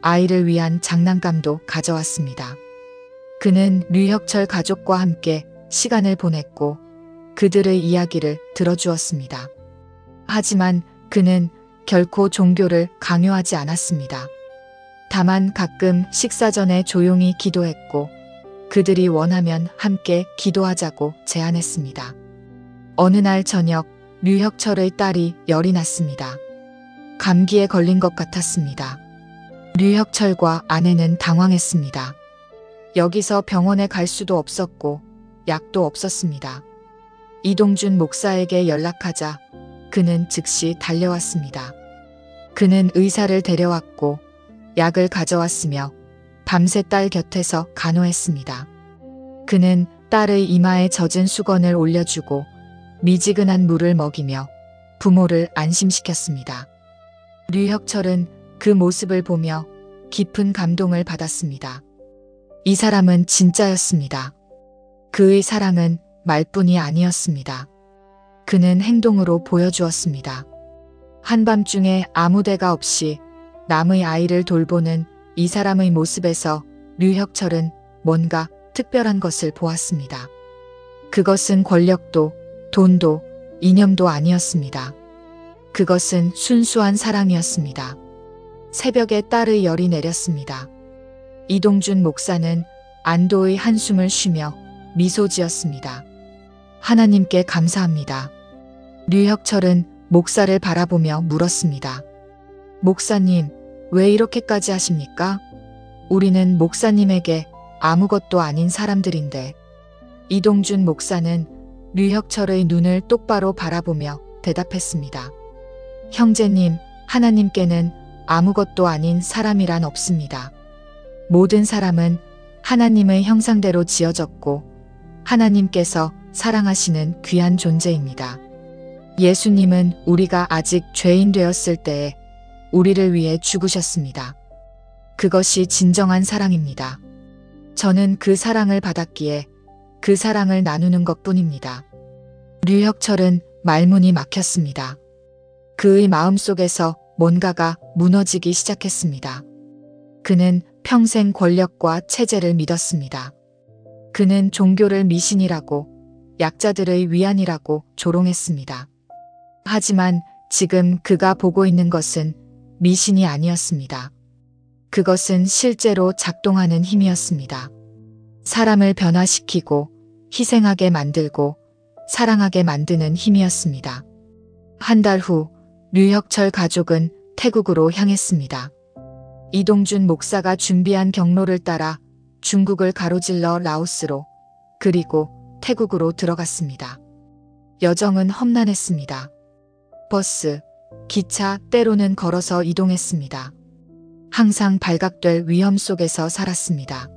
아이를 위한 장난감도 가져왔습니다. 그는 류혁철 가족과 함께 시간을 보냈고 그들의 이야기를 들어주었습니다. 하지만 그는 결코 종교를 강요하지 않았습니다. 다만 가끔 식사 전에 조용히 기도했고 그들이 원하면 함께 기도하자고 제안했습니다. 어느 날 저녁 류혁철의 딸이 열이 났습니다. 감기에 걸린 것 같았습니다. 류혁철과 아내는 당황했습니다. 여기서 병원에 갈 수도 없었고 약도 없었습니다. 이동준 목사에게 연락하자 그는 즉시 달려왔습니다. 그는 의사를 데려왔고 약을 가져왔으며 밤새 딸 곁에서 간호했습니다. 그는 딸의 이마에 젖은 수건을 올려주고 미지근한 물을 먹이며 부모를 안심시켰습니다. 류혁철은 그 모습을 보며 깊은 감동을 받았습니다. 이 사람은 진짜였습니다. 그의 사랑은 말뿐이 아니었습니다. 그는 행동으로 보여주었습니다. 한밤중에 아무 대가 없이 남의 아이를 돌보는 이 사람의 모습에서 류혁철은 뭔가 특별한 것을 보았습니다. 그것은 권력도 돈도 이념도 아니었습니다. 그것은 순수한 사랑이었습니다. 새벽에 딸의 열이 내렸습니다. 이동준 목사는 안도의 한숨을 쉬며 미소 지었습니다. 하나님께 감사합니다. 류혁철은 목사를 바라보며 물었습니다. 목사님, 왜 이렇게까지 하십니까? 우리는 목사님에게 아무것도 아닌 사람들인데. 이동준 목사는 류혁철의 눈을 똑바로 바라보며 대답했습니다. 형제님, 하나님께는 아무것도 아닌 사람이란 없습니다. 모든 사람은 하나님의 형상대로 지어졌고 하나님께서 사랑하시는 귀한 존재입니다. 예수님은 우리가 아직 죄인 되었을 때에 우리를 위해 죽으셨습니다. 그것이 진정한 사랑입니다. 저는 그 사랑을 받았기에 그 사랑을 나누는 것뿐입니다. 류혁철은 말문이 막혔습니다. 그의 마음속에서 뭔가가 무너지기 시작했습니다. 그는 평생 권력과 체제를 믿었습니다. 그는 종교를 미신이라고, 약자들의 위안이라고 조롱했습니다. 하지만 지금 그가 보고 있는 것은 미신이 아니었습니다. 그것은 실제로 작동하는 힘이었습니다. 사람을 변화시키고 희생하게 만들고 사랑하게 만드는 힘이었습니다. 한 달 후 류혁철 가족은 태국으로 향했습니다. 이동준 목사가 준비한 경로를 따라 중국을 가로질러 라오스로 그리고 태국으로 들어갔습니다. 여정은 험난했습니다. 버스, 기차, 때로는 걸어서 이동했습니다. 항상 발각될 위험 속에서 살았습니다.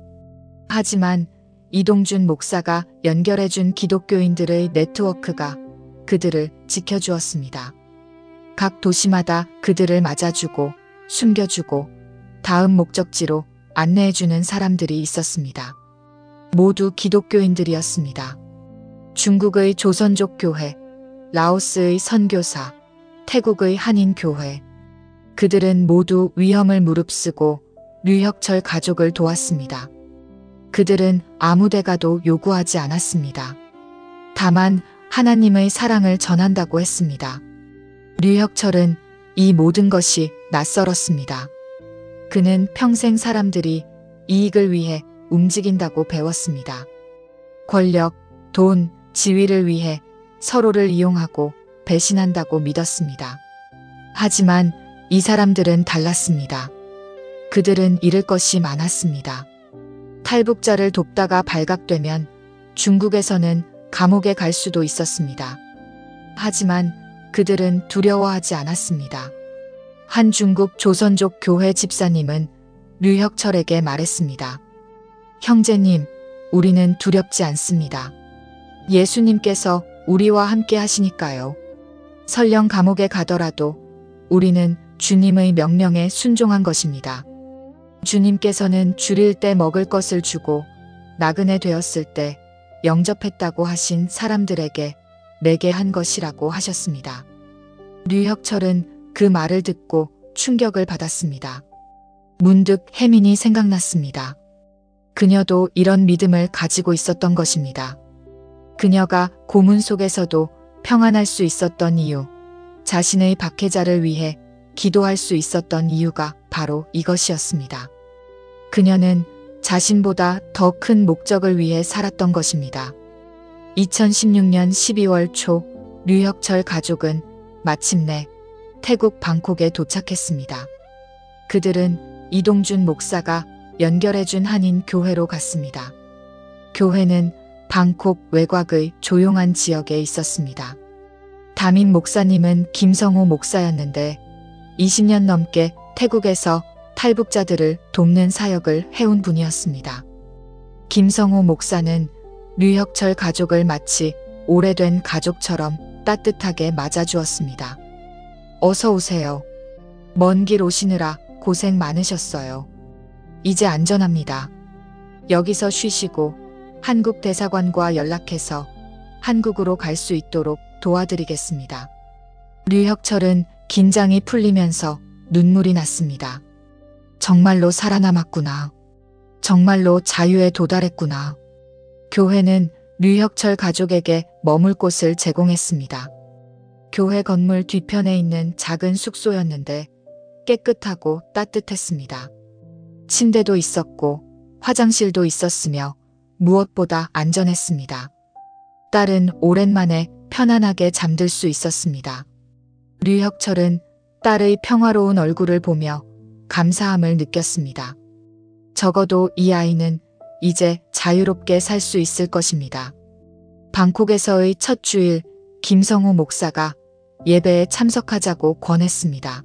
하지만 이동준 목사가 연결해준 기독교인들의 네트워크가 그들을 지켜주었습니다. 각 도시마다 그들을 맞아주고 숨겨주고 다음 목적지로 안내해주는 사람들이 있었습니다. 모두 기독교인들이었습니다. 중국의 조선족 교회, 라오스의 선교사, 태국의 한인교회. 그들은 모두 위험을 무릅쓰고 류혁철 가족을 도왔습니다. 그들은 아무 대가도 요구하지 않았습니다. 다만 하나님의 사랑을 전한다고 했습니다. 류혁철은 이 모든 것이 낯설었습니다. 그는 평생 사람들이 이익을 위해 움직인다고 배웠습니다. 권력, 돈, 지위를 위해 서로를 이용하고 배신한다고 믿었습니다. 하지만 이 사람들은 달랐습니다. 그들은 잃을 것이 많았습니다. 탈북자를 돕다가 발각되면 중국에서는 감옥에 갈 수도 있었습니다. 하지만 그들은 두려워하지 않았습니다. 한 중국 조선족 교회 집사님은 류혁철에게 말했습니다. 형제님, 우리는 두렵지 않습니다. 예수님께서 우리와 함께 하시니까요. 설령 감옥에 가더라도 우리는 주님의 명령에 순종한 것입니다. 주님께서는 줄일 때 먹을 것을 주고 나그네 되었을 때 영접했다고 하신 사람들에게 내게 한 것이라고 하셨습니다. 류혁철은 그 말을 듣고 충격을 받았습니다. 문득 혜민이 생각났습니다. 그녀도 이런 믿음을 가지고 있었던 것입니다. 그녀가 고문 속에서도 평안할 수 있었던 이유, 자신의 박해자를 위해 기도할 수 있었던 이유가 바로 이것이었습니다. 그녀는 자신보다 더 큰 목적을 위해 살았던 것입니다. 2016년 12월 초 류혁철 가족은 마침내 태국 방콕에 도착했습니다. 그들은 이동준 목사가 연결해준 한인 교회로 갔습니다. 교회는 방콕 외곽의 조용한 지역에 있었습니다. 담임 목사님은 김성호 목사였는데 20년 넘게 태국에서 탈북자들을 돕는 사역을 해온 분이었습니다. 김성호 목사는 류혁철 가족을 마치 오래된 가족처럼 따뜻하게 맞아주었습니다. 어서 오세요. 먼 길 오시느라 고생 많으셨어요. 이제 안전합니다. 여기서 쉬시고 한국 대사관과 연락해서 한국으로 갈 수 있도록 도와드리겠습니다. 류혁철은 긴장이 풀리면서 눈물이 났습니다. 정말로 살아남았구나. 정말로 자유에 도달했구나. 교회는 류혁철 가족에게 머물 곳을 제공했습니다. 교회 건물 뒤편에 있는 작은 숙소였는데 깨끗하고 따뜻했습니다. 침대도 있었고 화장실도 있었으며 무엇보다 안전했습니다. 딸은 오랜만에 편안하게 잠들 수 있었습니다. 류혁철은 딸의 평화로운 얼굴을 보며 감사함을 느꼈습니다. 적어도 이 아이는 이제 자유롭게 살 수 있을 것입니다. 방콕에서의 첫 주일 김성호 목사가 예배에 참석하자고 권했습니다.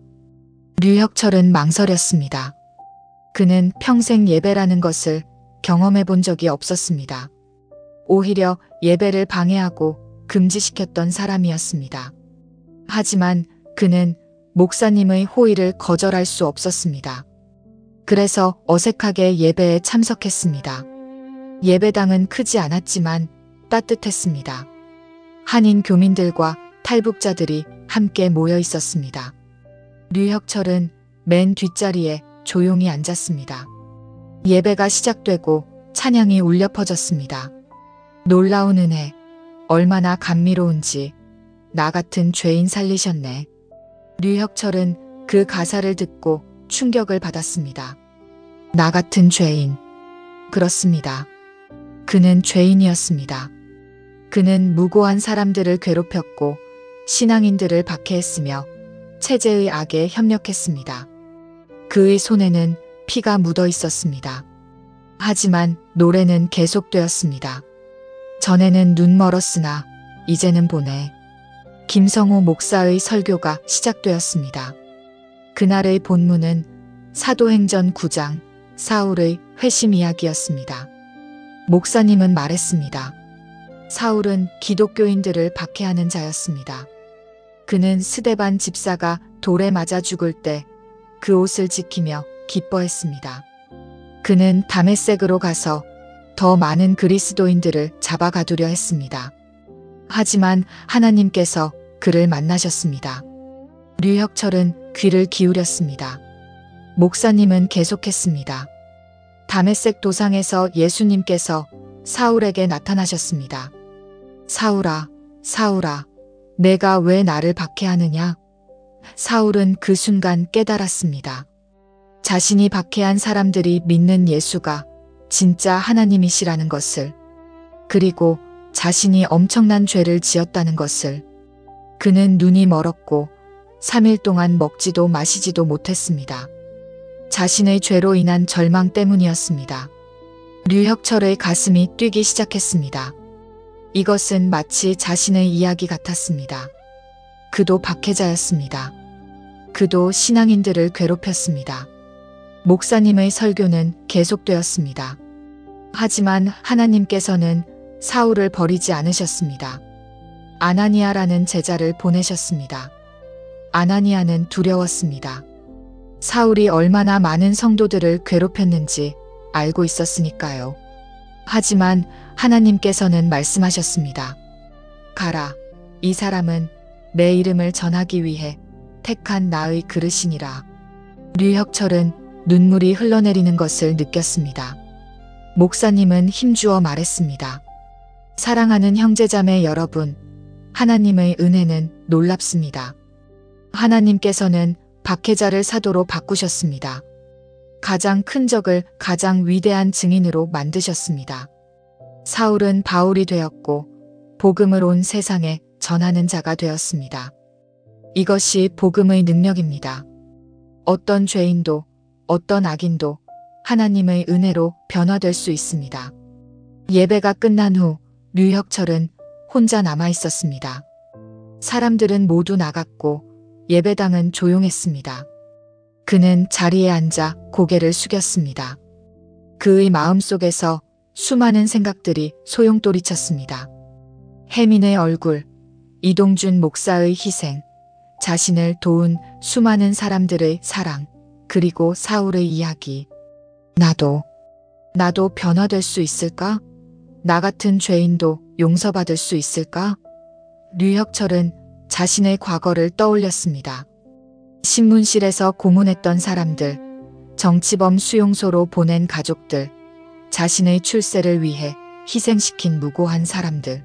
류혁철은 망설였습니다. 그는 평생 예배라는 것을 경험해 본 적이 없었습니다. 오히려 예배를 방해하고 금지시켰던 사람이었습니다. 하지만 그는 목사님의 호의를 거절할 수 없었습니다. 그래서 어색하게 예배에 참석했습니다. 예배당은 크지 않았지만 따뜻했습니다. 한인 교민들과 탈북자들이 함께 모여 있었습니다. 류혁철은 맨 뒷자리에 조용히 앉았습니다. 예배가 시작되고 찬양이 울려 퍼졌습니다. 놀라운 은혜, 얼마나 감미로운지 나 같은 죄인 살리셨네. 류혁철은 그 가사를 듣고 충격을 받았습니다. 나 같은 죄인. 그렇습니다. 그는 죄인이었습니다. 그는 무고한 사람들을 괴롭혔고 신앙인들을 박해했으며 체제의 악에 협력했습니다. 그의 손에는 피가 묻어 있었습니다. 하지만 노래는 계속되었습니다. 전에는 눈 멀었으나 이제는 보네. 김성호 목사의 설교가 시작되었습니다. 그날의 본문은 사도행전 9장 사울의 회심 이야기였습니다. 목사님은 말했습니다. 사울은 기독교인들을 박해하는 자였습니다. 그는 스데반 집사가 돌에 맞아 죽을 때 그 옷을 지키며 기뻐했습니다. 그는 다메섹으로 가서 더 많은 그리스도인들을 잡아가두려 했습니다. 하지만 하나님께서 그를 만나셨습니다. 류혁철은 귀를 기울였습니다. 목사님은 계속했습니다. 다메섹 도상에서 예수님께서 사울에게 나타나셨습니다. 사울아, 사울아, 내가 왜 나를 박해하느냐? 사울은 그 순간 깨달았습니다. 자신이 박해한 사람들이 믿는 예수가 진짜 하나님이시라는 것을, 그리고 자신이 엄청난 죄를 지었다는 것을. 그는 눈이 멀었고 3일 동안 먹지도 마시지도 못했습니다. 자신의 죄로 인한 절망 때문이었습니다. 류혁철의 가슴이 뛰기 시작했습니다. 이것은 마치 자신의 이야기 같았습니다. 그도 박해자였습니다. 그도 신앙인들을 괴롭혔습니다. 목사님의 설교는 계속되었습니다. 하지만 하나님께서는 사울을 버리지 않으셨습니다. 아나니아라는 제자를 보내셨습니다. 아나니아는 두려웠습니다. 사울이 얼마나 많은 성도들을 괴롭혔는지 알고 있었으니까요. 하지만 하나님께서는 말씀하셨습니다. 가라. 이 사람은 내 이름을 전하기 위해 택한 나의 그릇이니라. 류혁철은 눈물이 흘러내리는 것을 느꼈습니다. 목사님은 힘주어 말했습니다. 사랑하는 형제자매 여러분, 하나님의 은혜는 놀랍습니다. 하나님께서는 박해자를 사도로 바꾸셨습니다. 가장 큰 적을 가장 위대한 증인으로 만드셨습니다. 사울은 바울이 되었고 복음을 온 세상에 전하는 자가 되었습니다. 이것이 복음의 능력입니다. 어떤 죄인도 어떤 악인도 하나님의 은혜로 변화될 수 있습니다. 예배가 끝난 후 류혁철은 혼자 남아 있었습니다. 사람들은 모두 나갔고 예배당은 조용했습니다. 그는 자리에 앉아 고개를 숙였습니다. 그의 마음속에서 수많은 생각들이 소용돌이쳤습니다. 혜민의 얼굴, 이동준 목사의 희생, 자신을 도운 수많은 사람들의 사랑, 그리고 사울의 이야기. 나도 변화될 수 있을까? 나 같은 죄인도 용서받을 수 있을까? 류혁철은 자신의 과거를 떠올렸습니다. 신문실에서 고문했던 사람들, 정치범 수용소로 보낸 가족들, 자신의 출세를 위해 희생시킨 무고한 사람들.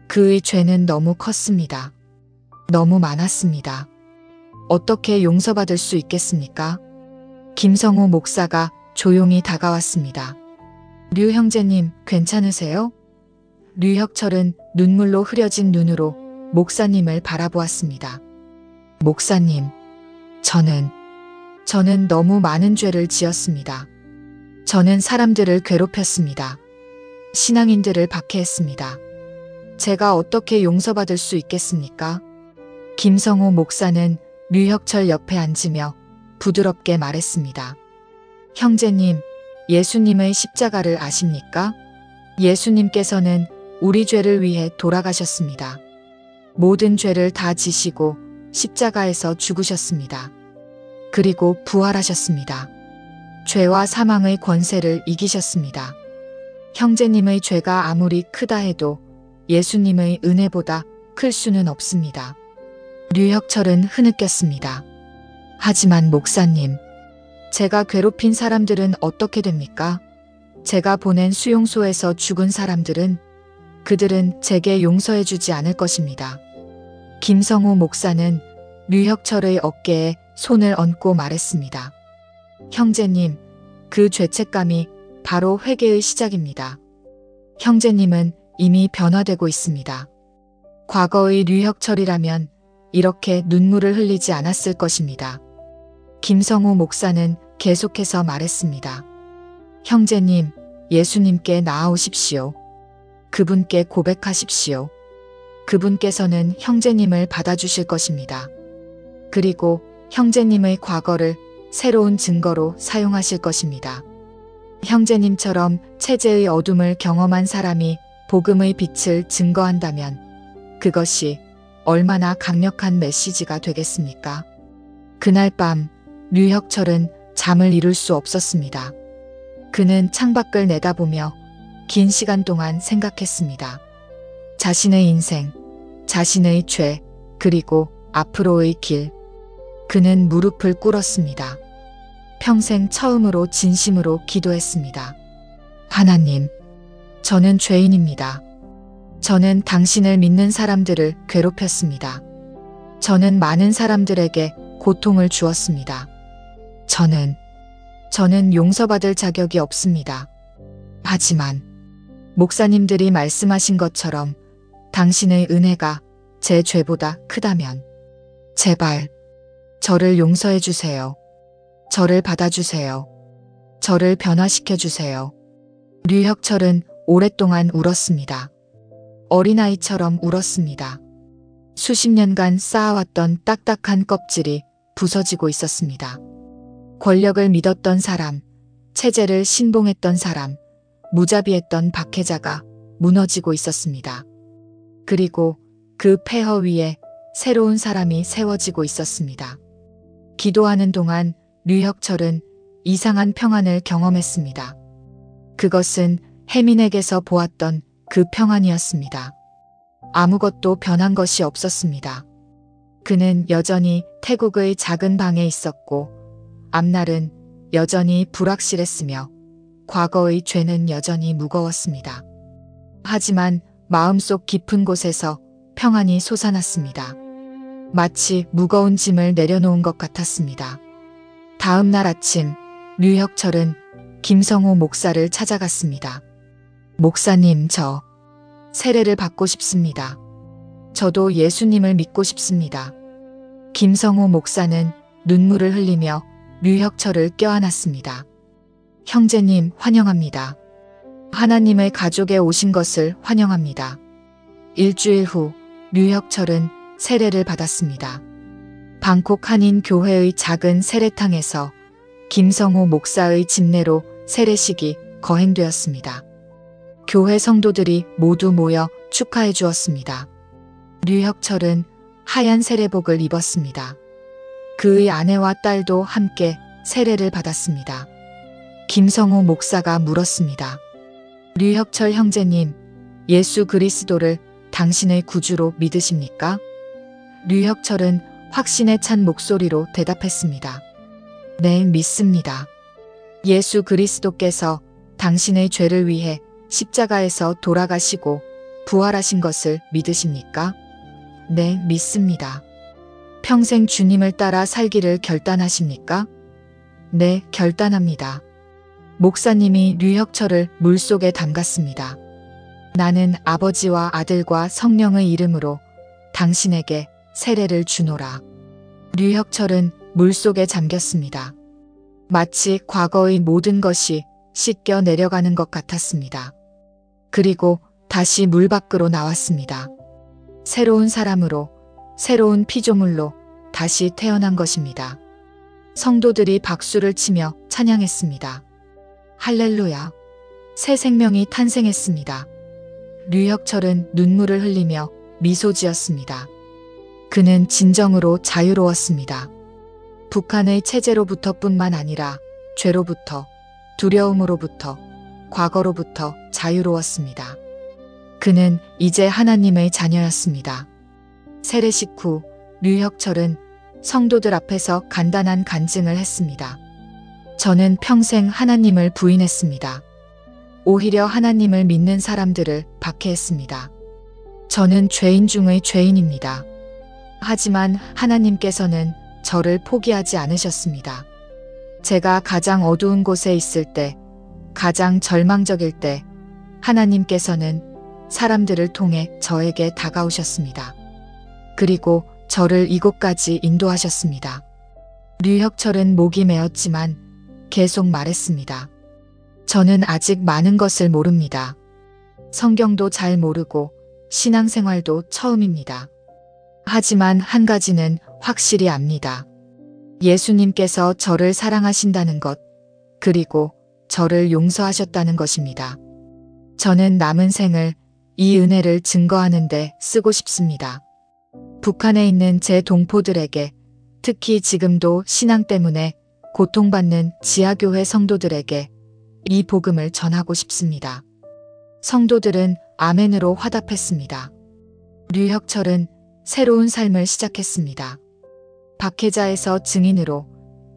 그의 죄는 너무 컸습니다. 너무 많았습니다. 어떻게 용서받을 수 있겠습니까? 김성호 목사가 조용히 다가왔습니다. 류 형제님, 괜찮으세요? 류혁철은 눈물로 흐려진 눈으로 목사님을 바라보았습니다. 목사님, 저는 너무 많은 죄를 지었습니다. 저는 사람들을 괴롭혔습니다. 신앙인들을 박해했습니다. 제가 어떻게 용서받을 수 있겠습니까? 김성호 목사는 류혁철 옆에 앉으며 부드럽게 말했습니다. 형제님, 예수님의 십자가를 아십니까? 예수님께서는 우리 죄를 위해 돌아가셨습니다. 모든 죄를 다 지시고 십자가에서 죽으셨습니다. 그리고 부활하셨습니다. 죄와 사망의 권세를 이기셨습니다. 형제님의 죄가 아무리 크다 해도 예수님의 은혜보다 클 수는 없습니다. 류혁철은 흐느꼈습니다. 하지만 목사님, 제가 괴롭힌 사람들은 어떻게 됩니까? 제가 보낸 수용소에서 죽은 사람들은, 그들은 제게 용서해주지 않을 것입니다. 김성호 목사는 류혁철의 어깨에 손을 얹고 말했습니다. 형제님, 그 죄책감이 바로 회개의 시작입니다. 형제님은 이미 변화되고 있습니다. 과거의 류혁철이라면 이렇게 눈물을 흘리지 않았을 것입니다. 김성호 목사는 계속해서 말했습니다. 형제님, 예수님께 나아오십시오. 그분께 고백하십시오. 그분께서는 형제님을 받아주실 것입니다. 그리고 형제님의 과거를 새로운 증거로 사용하실 것입니다. 형제님처럼 체제의 어둠을 경험한 사람이 복음의 빛을 증거한다면 그것이 얼마나 강력한 메시지가 되겠습니까? 그날 밤 류혁철은 잠을 이룰 수 없었습니다. 그는 창밖을 내다보며 긴 시간 동안 생각했습니다. 자신의 인생, 자신의 죄, 그리고 앞으로의 길. 그는 무릎을 꿇었습니다. 평생 처음으로 진심으로 기도했습니다. 하나님, 저는 죄인입니다. 저는 당신을 믿는 사람들을 괴롭혔습니다. 저는 많은 사람들에게 고통을 주었습니다. 저는 용서받을 자격이 없습니다. 하지만 목사님들이 말씀하신 것처럼 당신의 은혜가 제 죄보다 크다면 제발 저를 용서해 주세요. 저를 받아주세요. 저를 변화시켜 주세요. 류혁철은 오랫동안 울었습니다. 어린아이처럼 울었습니다. 수십 년간 쌓아왔던 딱딱한 껍질이 부서지고 있었습니다. 권력을 믿었던 사람, 체제를 신봉했던 사람, 무자비했던 박해자가 무너지고 있었습니다. 그리고 그 폐허 위에 새로운 사람이 세워지고 있었습니다. 기도하는 동안 류혁철은 이상한 평안을 경험했습니다. 그것은 혜민에게서 보았던 그 평안이었습니다. 아무것도 변한 것이 없었습니다. 그는 여전히 태국의 작은 방에 있었고 앞날은 여전히 불확실했으며 과거의 죄는 여전히 무거웠습니다. 하지만 마음속 깊은 곳에서 평안이 솟아났습니다. 마치 무거운 짐을 내려놓은 것 같았습니다. 다음 날 아침 류혁철은 김성호 목사를 찾아갔습니다. 목사님, 저 세례를 받고 싶습니다. 저도 예수님을 믿고 싶습니다. 김성호 목사는 눈물을 흘리며 류혁철을 껴안았습니다. 형제님, 환영합니다. 하나님의 가족에 오신 것을 환영합니다. 일주일 후 류혁철은 세례를 받았습니다. 방콕 한인 교회의 작은 세례탕에서 김성호 목사의 집례로 세례식이 거행되었습니다. 교회 성도들이 모두 모여 축하해 주었습니다. 류혁철은 하얀 세례복을 입었습니다. 그의 아내와 딸도 함께 세례를 받았습니다. 김성호 목사가 물었습니다. 류혁철 형제님, 예수 그리스도를 당신의 구주로 믿으십니까? 류혁철은 확신에 찬 목소리로 대답했습니다. 네, 믿습니다. 예수 그리스도께서 당신의 죄를 위해 십자가에서 돌아가시고 부활하신 것을 믿으십니까? 네, 믿습니다. 평생 주님을 따라 살기를 결단하십니까? 네, 결단합니다. 목사님이 류혁철을 물속에 담갔습니다. 나는 아버지와 아들과 성령의 이름으로 당신에게 세례를 주노라. 류혁철은 물속에 잠겼습니다. 마치 과거의 모든 것이 씻겨 내려가는 것 같았습니다. 그리고 다시 물 밖으로 나왔습니다. 새로운 사람으로, 새로운 피조물로 다시 태어난 것입니다. 성도들이 박수를 치며 찬양했습니다. 할렐루야! 새 생명이 탄생했습니다. 류혁철은 눈물을 흘리며 미소 지었습니다. 그는 진정으로 자유로웠습니다. 북한의 체제로부터뿐만 아니라 죄로부터, 두려움으로부터, 과거로부터 자유로웠습니다. 그는 이제 하나님의 자녀였습니다. 세례식 후 류혁철은 성도들 앞에서 간단한 간증을 했습니다. 저는 평생 하나님을 부인했습니다. 오히려 하나님을 믿는 사람들을 박해했습니다. 저는 죄인 중의 죄인입니다. 하지만 하나님께서는 저를 포기하지 않으셨습니다. 제가 가장 어두운 곳에 있을 때, 가장 절망적일 때 하나님께서는 사람들을 통해 저에게 다가오셨습니다. 그리고 저를 이곳까지 인도하셨습니다. 류혁철은 목이 메었지만 계속 말했습니다. 저는 아직 많은 것을 모릅니다. 성경도 잘 모르고 신앙생활도 처음입니다. 하지만 한 가지는 확실히 압니다. 예수님께서 저를 사랑하신다는 것, 그리고 저를 용서하셨다는 것입니다. 저는 남은 생을 이 은혜를 증거하는 데 쓰고 싶습니다. 북한에 있는 제 동포들에게, 특히 지금도 신앙 때문에 고통받는 지하교회 성도들에게 이 복음을 전하고 싶습니다. 성도들은 아멘으로 화답했습니다. 류혁철은 새로운 삶을 시작했습니다. 박해자에서 증인으로,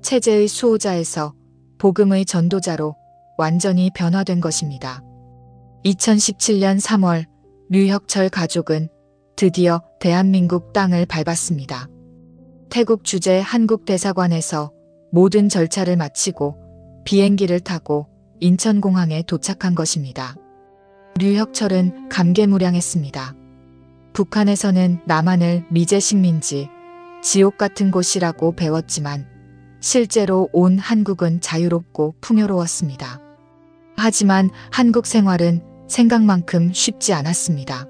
체제의 수호자에서 복음의 전도자로 완전히 변화된 것입니다. 2017년 3월 류혁철 가족은 드디어 대한민국 땅을 밟았습니다. 태국 주재 한국 대사관에서 모든 절차를 마치고 비행기를 타고 인천공항에 도착한 것입니다. 류혁철은 감개무량했습니다. 북한에서는 남한을 미제 식민지, 지옥 같은 곳이라고 배웠지만 실제로 온 한국은 자유롭고 풍요로웠습니다. 하지만 한국 생활은 생각만큼 쉽지 않았습니다.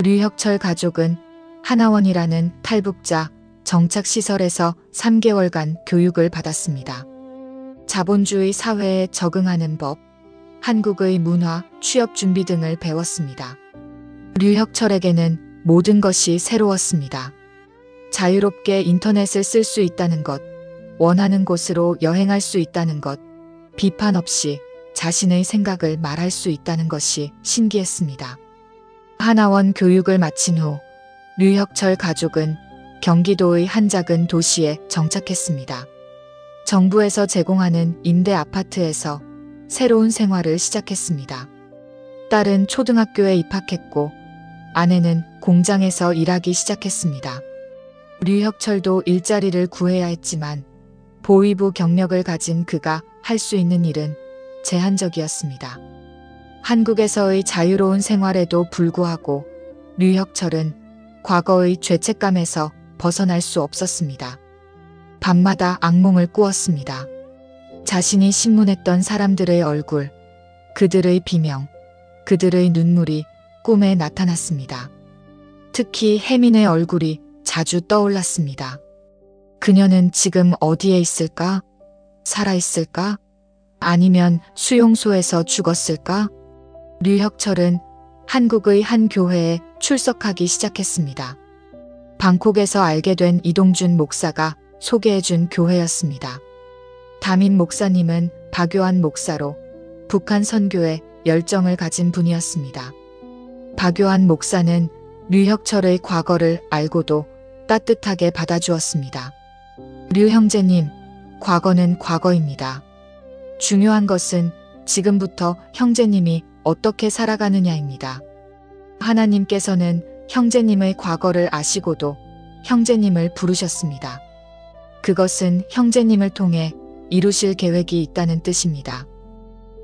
류혁철 가족은 하나원이라는 탈북자 정착시설에서 3개월간 교육을 받았습니다. 자본주의 사회에 적응하는 법, 한국의 문화, 취업 준비 등을 배웠습니다. 류혁철에게는 모든 것이 새로웠습니다. 자유롭게 인터넷을 쓸 수 있다는 것, 원하는 곳으로 여행할 수 있다는 것, 비판 없이 자신의 생각을 말할 수 있다는 것이 신기했습니다. 하나원 교육을 마친 후 류혁철 가족은 경기도의 한 작은 도시에 정착했습니다. 정부에서 제공하는 임대 아파트에서 새로운 생활을 시작했습니다. 딸은 초등학교에 입학했고 아내는 공장에서 일하기 시작했습니다. 류혁철도 일자리를 구해야 했지만 보위부 경력을 가진 그가 할 수 있는 일은 제한적이었습니다. 한국에서의 자유로운 생활에도 불구하고 류혁철은 과거의 죄책감에서 벗어날 수 없었습니다. 밤마다 악몽을 꾸었습니다. 자신이 신문했던 사람들의 얼굴, 그들의 비명, 그들의 눈물이 꿈에 나타났습니다. 특히 혜민의 얼굴이 자주 떠올랐습니다. 그녀는 지금 어디에 있을까? 살아있을까? 아니면 수용소에서 죽었을까? 류혁철은 한국의 한 교회에 출석하기 시작했습니다. 방콕에서 알게 된 이동준 목사가 소개해준 교회였습니다. 담임 목사님은 박요한 목사로 북한 선교에 열정을 가진 분이었습니다. 박요한 목사는 류혁철의 과거를 알고도 따뜻하게 받아주었습니다. 류 형제님, 과거는 과거입니다. 중요한 것은 지금부터 형제님이 어떻게 살아가느냐입니다. 하나님께서는 형제님의 과거를 아시고도 형제님을 부르셨습니다. 그것은 형제님을 통해 이루실 계획이 있다는 뜻입니다.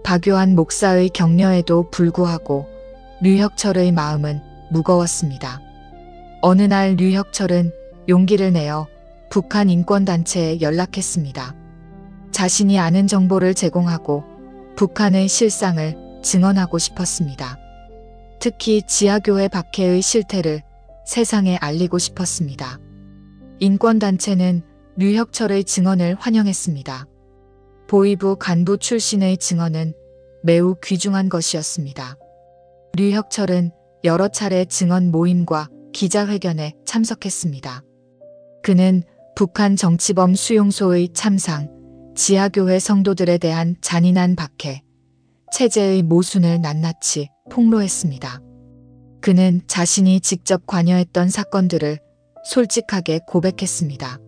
박요한 목사의 격려에도 불구하고 류혁철의 마음은 무거웠습니다. 어느 날 류혁철은 용기를 내어 북한 인권단체에 연락했습니다. 자신이 아는 정보를 제공하고 북한의 실상을 증언하고 싶었습니다. 특히 지하교회 박해의 실태를 세상에 알리고 싶었습니다. 인권단체는 류혁철의 증언을 환영했습니다. 보위부 간부 출신의 증언은 매우 귀중한 것이었습니다. 류혁철은 여러 차례 증언 모임과 기자회견에 참석했습니다. 그는 북한 정치범 수용소의 참상, 지하교회 성도들에 대한 잔인한 박해, 체제의 모순을 낱낱이 폭로했습니다. 그는 자신이 직접 관여했던 사건들을 솔직하게 고백했습니다.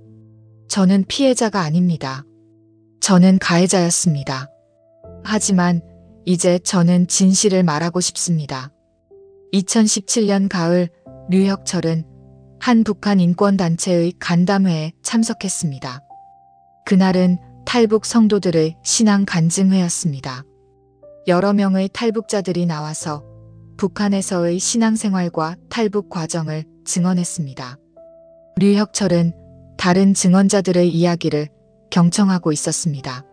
저는 피해자가 아닙니다. 저는 가해자였습니다. 하지만 이제 저는 진실을 말하고 싶습니다. 2017년 가을 류혁철은 한 북한 인권단체의 간담회에 참석했습니다. 그날은 탈북 성도들의 신앙 간증회였습니다. 여러 명의 탈북자들이 나와서 북한에서의 신앙생활과 탈북 과정을 증언했습니다. 류혁철은 다른 증언자들의 이야기를 경청하고 있었습니다.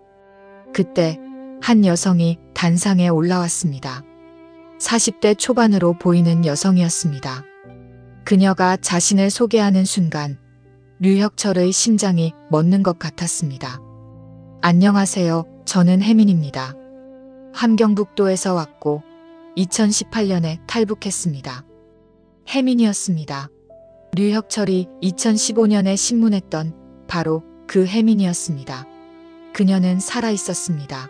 그때 한 여성이 단상에 올라왔습니다. 40대 초반으로 보이는 여성이었습니다. 그녀가 자신을 소개하는 순간 류혁철의 심장이 멎는 것 같았습니다. 안녕하세요. 저는 혜민입니다. 함경북도에서 왔고 2018년에 탈북했습니다. 혜민이었습니다. 류혁철이 2015년에 신문했던 바로 그 혜민이었습니다. 그녀는 살아있었습니다.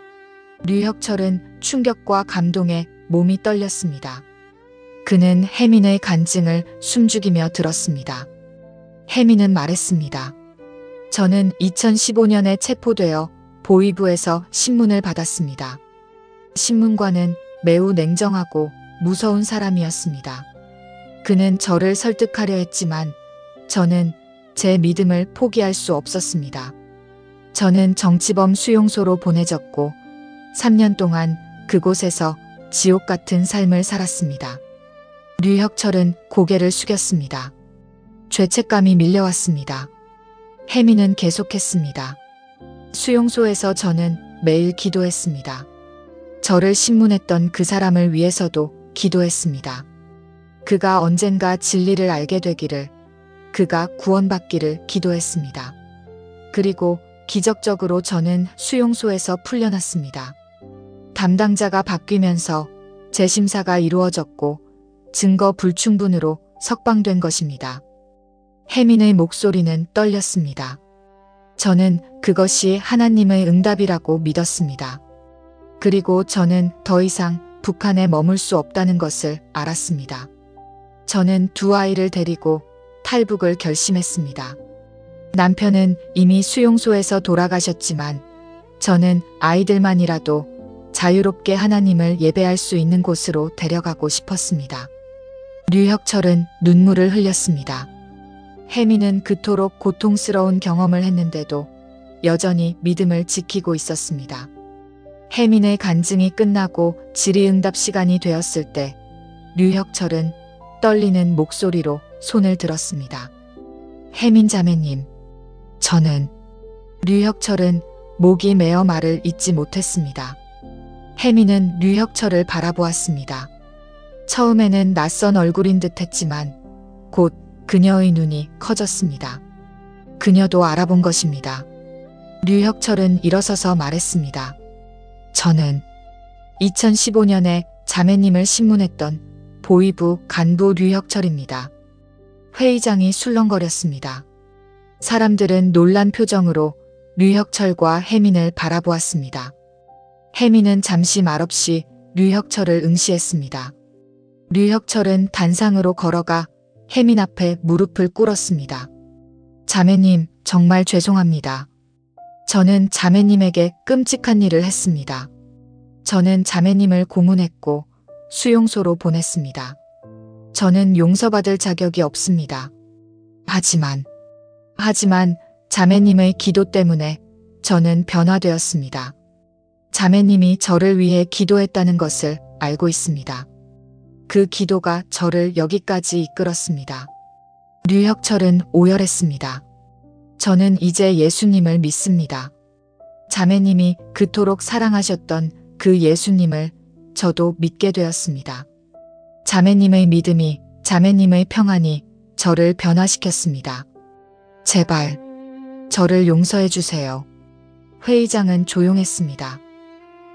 류혁철은 충격과 감동에 몸이 떨렸습니다. 그는 혜민의 간증을 숨죽이며 들었습니다. 혜민은 말했습니다. 저는 2015년에 체포되어 보위부에서 신문을 받았습니다. 신문관은 매우 냉정하고 무서운 사람이었습니다. 그는 저를 설득하려 했지만 저는 제 믿음을 포기할 수 없었습니다. 저는 정치범 수용소로 보내졌고 3년 동안 그곳에서 지옥 같은 삶을 살았습니다. 류혁철은 고개를 숙였습니다. 죄책감이 밀려왔습니다. 혜민은 계속했습니다. 수용소에서 저는 매일 기도했습니다. 저를 신문했던 그 사람을 위해서도 기도했습니다. 그가 언젠가 진리를 알게 되기를, 그가 구원받기를 기도했습니다. 그리고 기적적으로 저는 수용소에서 풀려났습니다. 담당자가 바뀌면서 재심사가 이루어졌고 증거 불충분으로 석방된 것입니다. 혜민의 목소리는 떨렸습니다. 저는 그것이 하나님의 응답이라고 믿었습니다. 그리고 저는 더 이상 북한에 머물 수 없다는 것을 알았습니다. 저는 두 아이를 데리고 탈북을 결심했습니다. 남편은 이미 수용소에서 돌아가셨지만 저는 아이들만이라도 자유롭게 하나님을 예배할 수 있는 곳으로 데려가고 싶었습니다. 류혁철은 눈물을 흘렸습니다. 혜민은 그토록 고통스러운 경험을 했는데도 여전히 믿음을 지키고 있었습니다. 혜민의 간증이 끝나고 질의응답 시간이 되었을 때 류혁철은 떨리는 목소리로 손을 들었습니다. 혜민 자매님, 저는 류혁철은 목이 메어 말을 잇지 못했습니다. 혜민은 류혁철을 바라보았습니다. 처음에는 낯선 얼굴인 듯 했지만 곧 그녀의 눈이 커졌습니다. 그녀도 알아본 것입니다. 류혁철은 일어서서 말했습니다. 저는 2015년에 자매님을 신문했던 보위부 간부 류혁철입니다. 회의장이 술렁거렸습니다. 사람들은 놀란 표정으로 류혁철과 혜민을 바라보았습니다. 혜민은 잠시 말없이 류혁철을 응시했습니다. 류혁철은 단상으로 걸어가 혜민 앞에 무릎을 꿇었습니다. 자매님, 정말 죄송합니다. 저는 자매님에게 끔찍한 일을 했습니다. 저는 자매님을 고문했고 수용소로 보냈습니다. 저는 용서받을 자격이 없습니다. 하지만 자매님의 기도 때문에 저는 변화되었습니다. 자매님이 저를 위해 기도했다는 것을 알고 있습니다. 그 기도가 저를 여기까지 이끌었습니다. 류혁철은 오열했습니다. 저는 이제 예수님을 믿습니다. 자매님이 그토록 사랑하셨던 그 예수님을 저도 믿게 되었습니다. 자매님의 믿음이, 자매님의 평안이 저를 변화시켰습니다. 제발 저를 용서해 주세요. 회의장은 조용했습니다.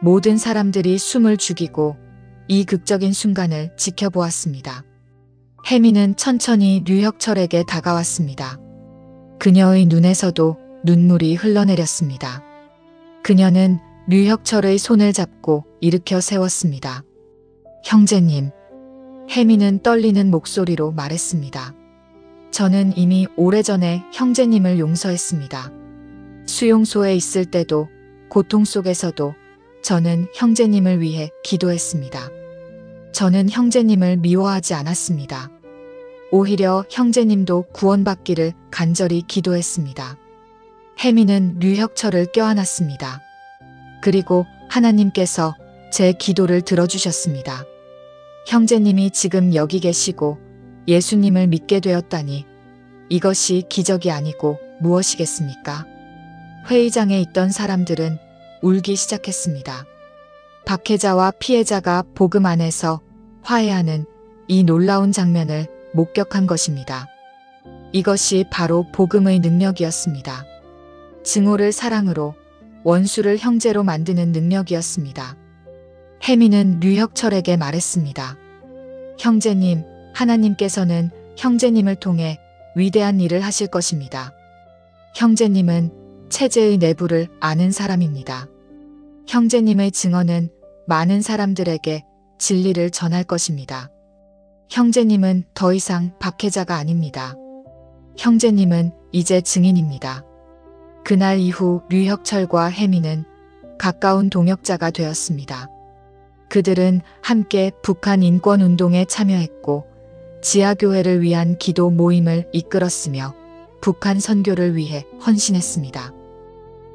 모든 사람들이 숨을 죽이고 이 극적인 순간을 지켜보았습니다. 혜민은 천천히 류혁철에게 다가왔습니다. 그녀의 눈에서도 눈물이 흘러내렸습니다. 그녀는 류혁철의 손을 잡고 일으켜 세웠습니다. 형제님, 혜민은 떨리는 목소리로 말했습니다. 저는 이미 오래전에 형제님을 용서했습니다. 수용소에 있을 때도 고통 속에서도 저는 형제님을 위해 기도했습니다. 저는 형제님을 미워하지 않았습니다. 오히려 형제님도 구원받기를 간절히 기도했습니다. 혜민은 류혁철을 껴안았습니다. 그리고 하나님께서 제 기도를 들어주셨습니다. 형제님이 지금 여기 계시고 예수님을 믿게 되었다니 이것이 기적이 아니고 무엇이겠습니까? 회의장에 있던 사람들은 울기 시작했습니다. 박해자와 피해자가 복음 안에서 화해하는 이 놀라운 장면을 목격한 것입니다. 이것이 바로 복음의 능력이었습니다. 증오를 사랑으로, 원수를 형제로 만드는 능력이었습니다. 혜민은 류혁철에게 말했습니다. 형제님, 하나님께서는 형제님을 통해 위대한 일을 하실 것입니다. 형제님은 체제의 내부를 아는 사람입니다. 형제님의 증언은 많은 사람들에게 진리를 전할 것입니다. 형제님은 더 이상 박해자가 아닙니다. 형제님은 이제 증인입니다. 그날 이후 류혁철과 혜민은 가까운 동역자가 되었습니다. 그들은 함께 북한 인권운동에 참여했고 지하교회를 위한 기도 모임을 이끌었으며 북한 선교를 위해 헌신했습니다.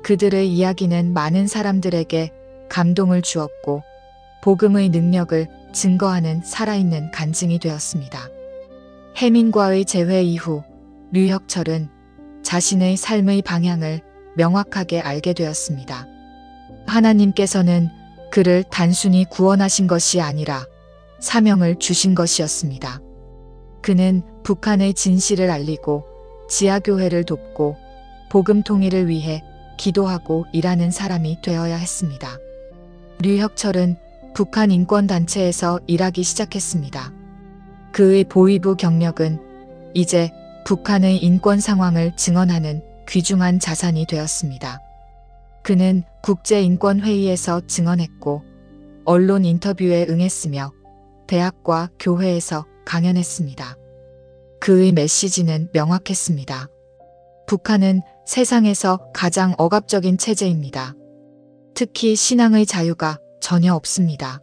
그들의 이야기는 많은 사람들에게 감동을 주었고 복음의 능력을 증거하는 살아있는 간증이 되었습니다. 혜민과의 재회 이후 류혁철은 자신의 삶의 방향을 명확하게 알게 되었습니다. 하나님께서는 그를 단순히 구원하신 것이 아니라 사명을 주신 것이었습니다. 그는 북한의 진실을 알리고 지하교회를 돕고 복음 통일을 위해 기도하고 일하는 사람이 되어야 했습니다. 류혁철은 북한 인권단체에서 일하기 시작했습니다. 그의 보위부 경력은 이제 북한의 인권 상황을 증언하는 귀중한 자산이 되었습니다. 그는 국제인권회의에서 증언했고 언론 인터뷰에 응했으며 대학과 교회에서 강연했습니다. 그의 메시지는 명확했습니다. 북한은 세상에서 가장 억압적인 체제입니다. 특히 신앙의 자유가 전혀 없습니다.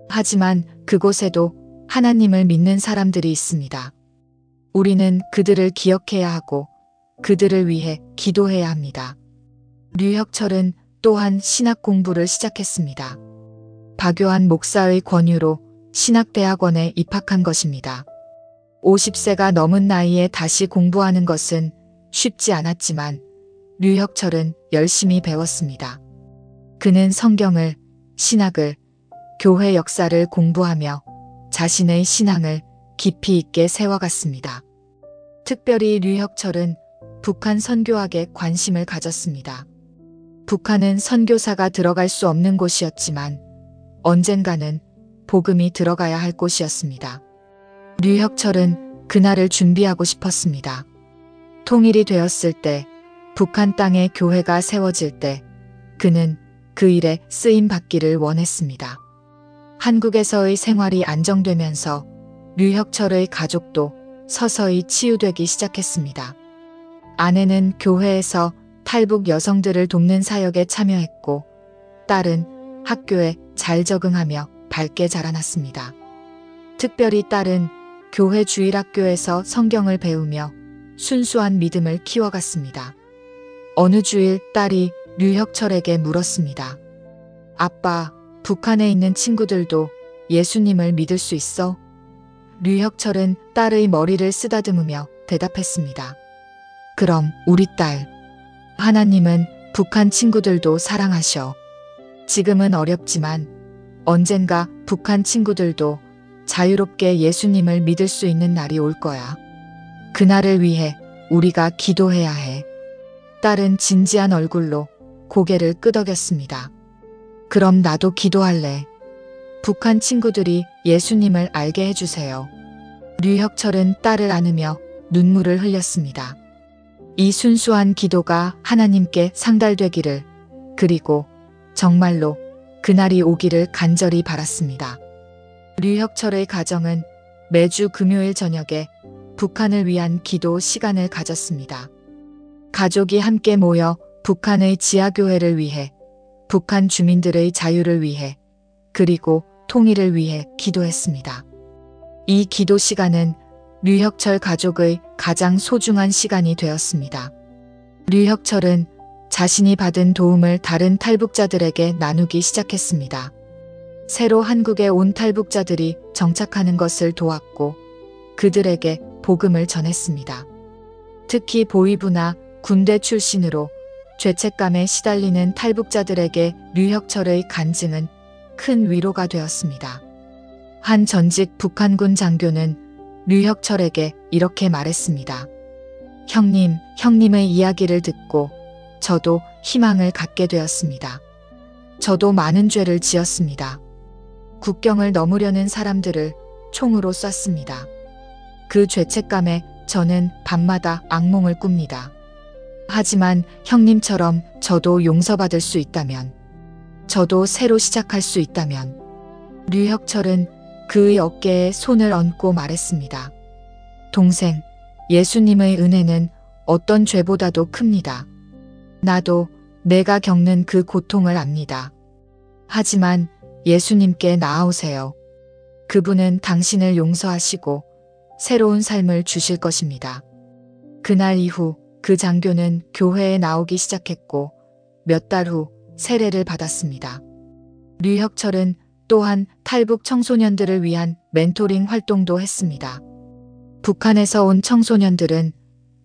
하지만 그곳에도 하나님을 믿는 사람들이 있습니다. 우리는 그들을 기억해야 하고 그들을 위해 기도해야 합니다. 류혁철은 또한 신학 공부를 시작했습니다. 박요한 목사의 권유로 신학대학원에 입학한 것입니다. 50세가 넘은 나이에 다시 공부하는 것은 쉽지 않았지만 류혁철은 열심히 배웠습니다. 그는 성경을, 신학을, 교회 역사를 공부하며 자신의 신앙을 깊이 있게 세워갔습니다. 특별히 류혁철은 북한 선교학에 관심을 가졌습니다. 북한은 선교사가 들어갈 수 없는 곳이었지만 언젠가는 복음이 들어가야 할 곳이었습니다. 류혁철은 그날을 준비하고 싶었습니다. 통일이 되었을 때, 북한 땅에 교회가 세워질 때 그는 그 일에 쓰임 받기를 원했습니다. 한국에서의 생활이 안정되면서 류혁철의 가족도 서서히 치유되기 시작했습니다. 아내는 교회에서 탈북 여성들을 돕는 사역에 참여했고 딸은 학교에 잘 적응하며 밝게 자라났습니다. 특별히 딸은 교회 주일학교에서 성경을 배우며 순수한 믿음을 키워갔습니다. 어느 주일 딸이 류혁철에게 물었습니다. 아빠, 북한에 있는 친구들도 예수님을 믿을 수 있어? 류혁철은 딸의 머리를 쓰다듬으며 대답했습니다. 그럼 우리 딸, 하나님은 북한 친구들도 사랑하셔. 지금은 어렵지만 언젠가 북한 친구들도 자유롭게 예수님을 믿을 수 있는 날이 올 거야. 그날을 위해 우리가 기도해야 해. 딸은 진지한 얼굴로 고개를 끄덕였습니다. 그럼 나도 기도할래. 북한 친구들이 예수님을 알게 해주세요. 류혁철은 딸을 안으며 눈물을 흘렸습니다. 이 순수한 기도가 하나님께 상달되기를, 그리고 정말로 그날이 오기를 간절히 바랐습니다. 류혁철의 가정은 매주 금요일 저녁에 북한을 위한 기도 시간을 가졌습니다. 가족이 함께 모여 북한의 지하교회를 위해, 북한 주민들의 자유를 위해, 그리고 통일을 위해 기도했습니다. 이 기도 시간은 류혁철 가족의 가장 소중한 시간이 되었습니다. 류혁철은 자신이 받은 도움을 다른 탈북자들에게 나누기 시작했습니다. 새로 한국에 온 탈북자들이 정착하는 것을 도왔고 그들에게 복음을 전했습니다. 특히 보위부나 군대 출신으로 죄책감에 시달리는 탈북자들에게 류혁철의 간증은 큰 위로가 되었습니다. 한 전직 북한군 장교는 류혁철에게 이렇게 말했습니다. 형님의 이야기를 듣고 저도 희망을 갖게 되었습니다. 저도 많은 죄를 지었습니다. 국경을 넘으려는 사람들을 총으로 쐈습니다. 그 죄책감에 저는 밤마다 악몽을 꿉니다. 하지만 형님처럼 저도 용서받을 수 있다면, 저도 새로 시작할 수 있다면. 류혁철은 그의 어깨에 손을 얹고 말했습니다. 동생, 예수님의 은혜는 어떤 죄보다도 큽니다. 나도 내가 겪는 그 고통을 압니다. 하지만 예수님께 나아오세요. 그분은 당신을 용서하시고 새로운 삶을 주실 것입니다. 그날 이후 그 장교는 교회에 나오기 시작했고 몇 달 후 세례를 받았습니다. 류혁철은 또한 탈북 청소년들을 위한 멘토링 활동도 했습니다. 북한에서 온 청소년들은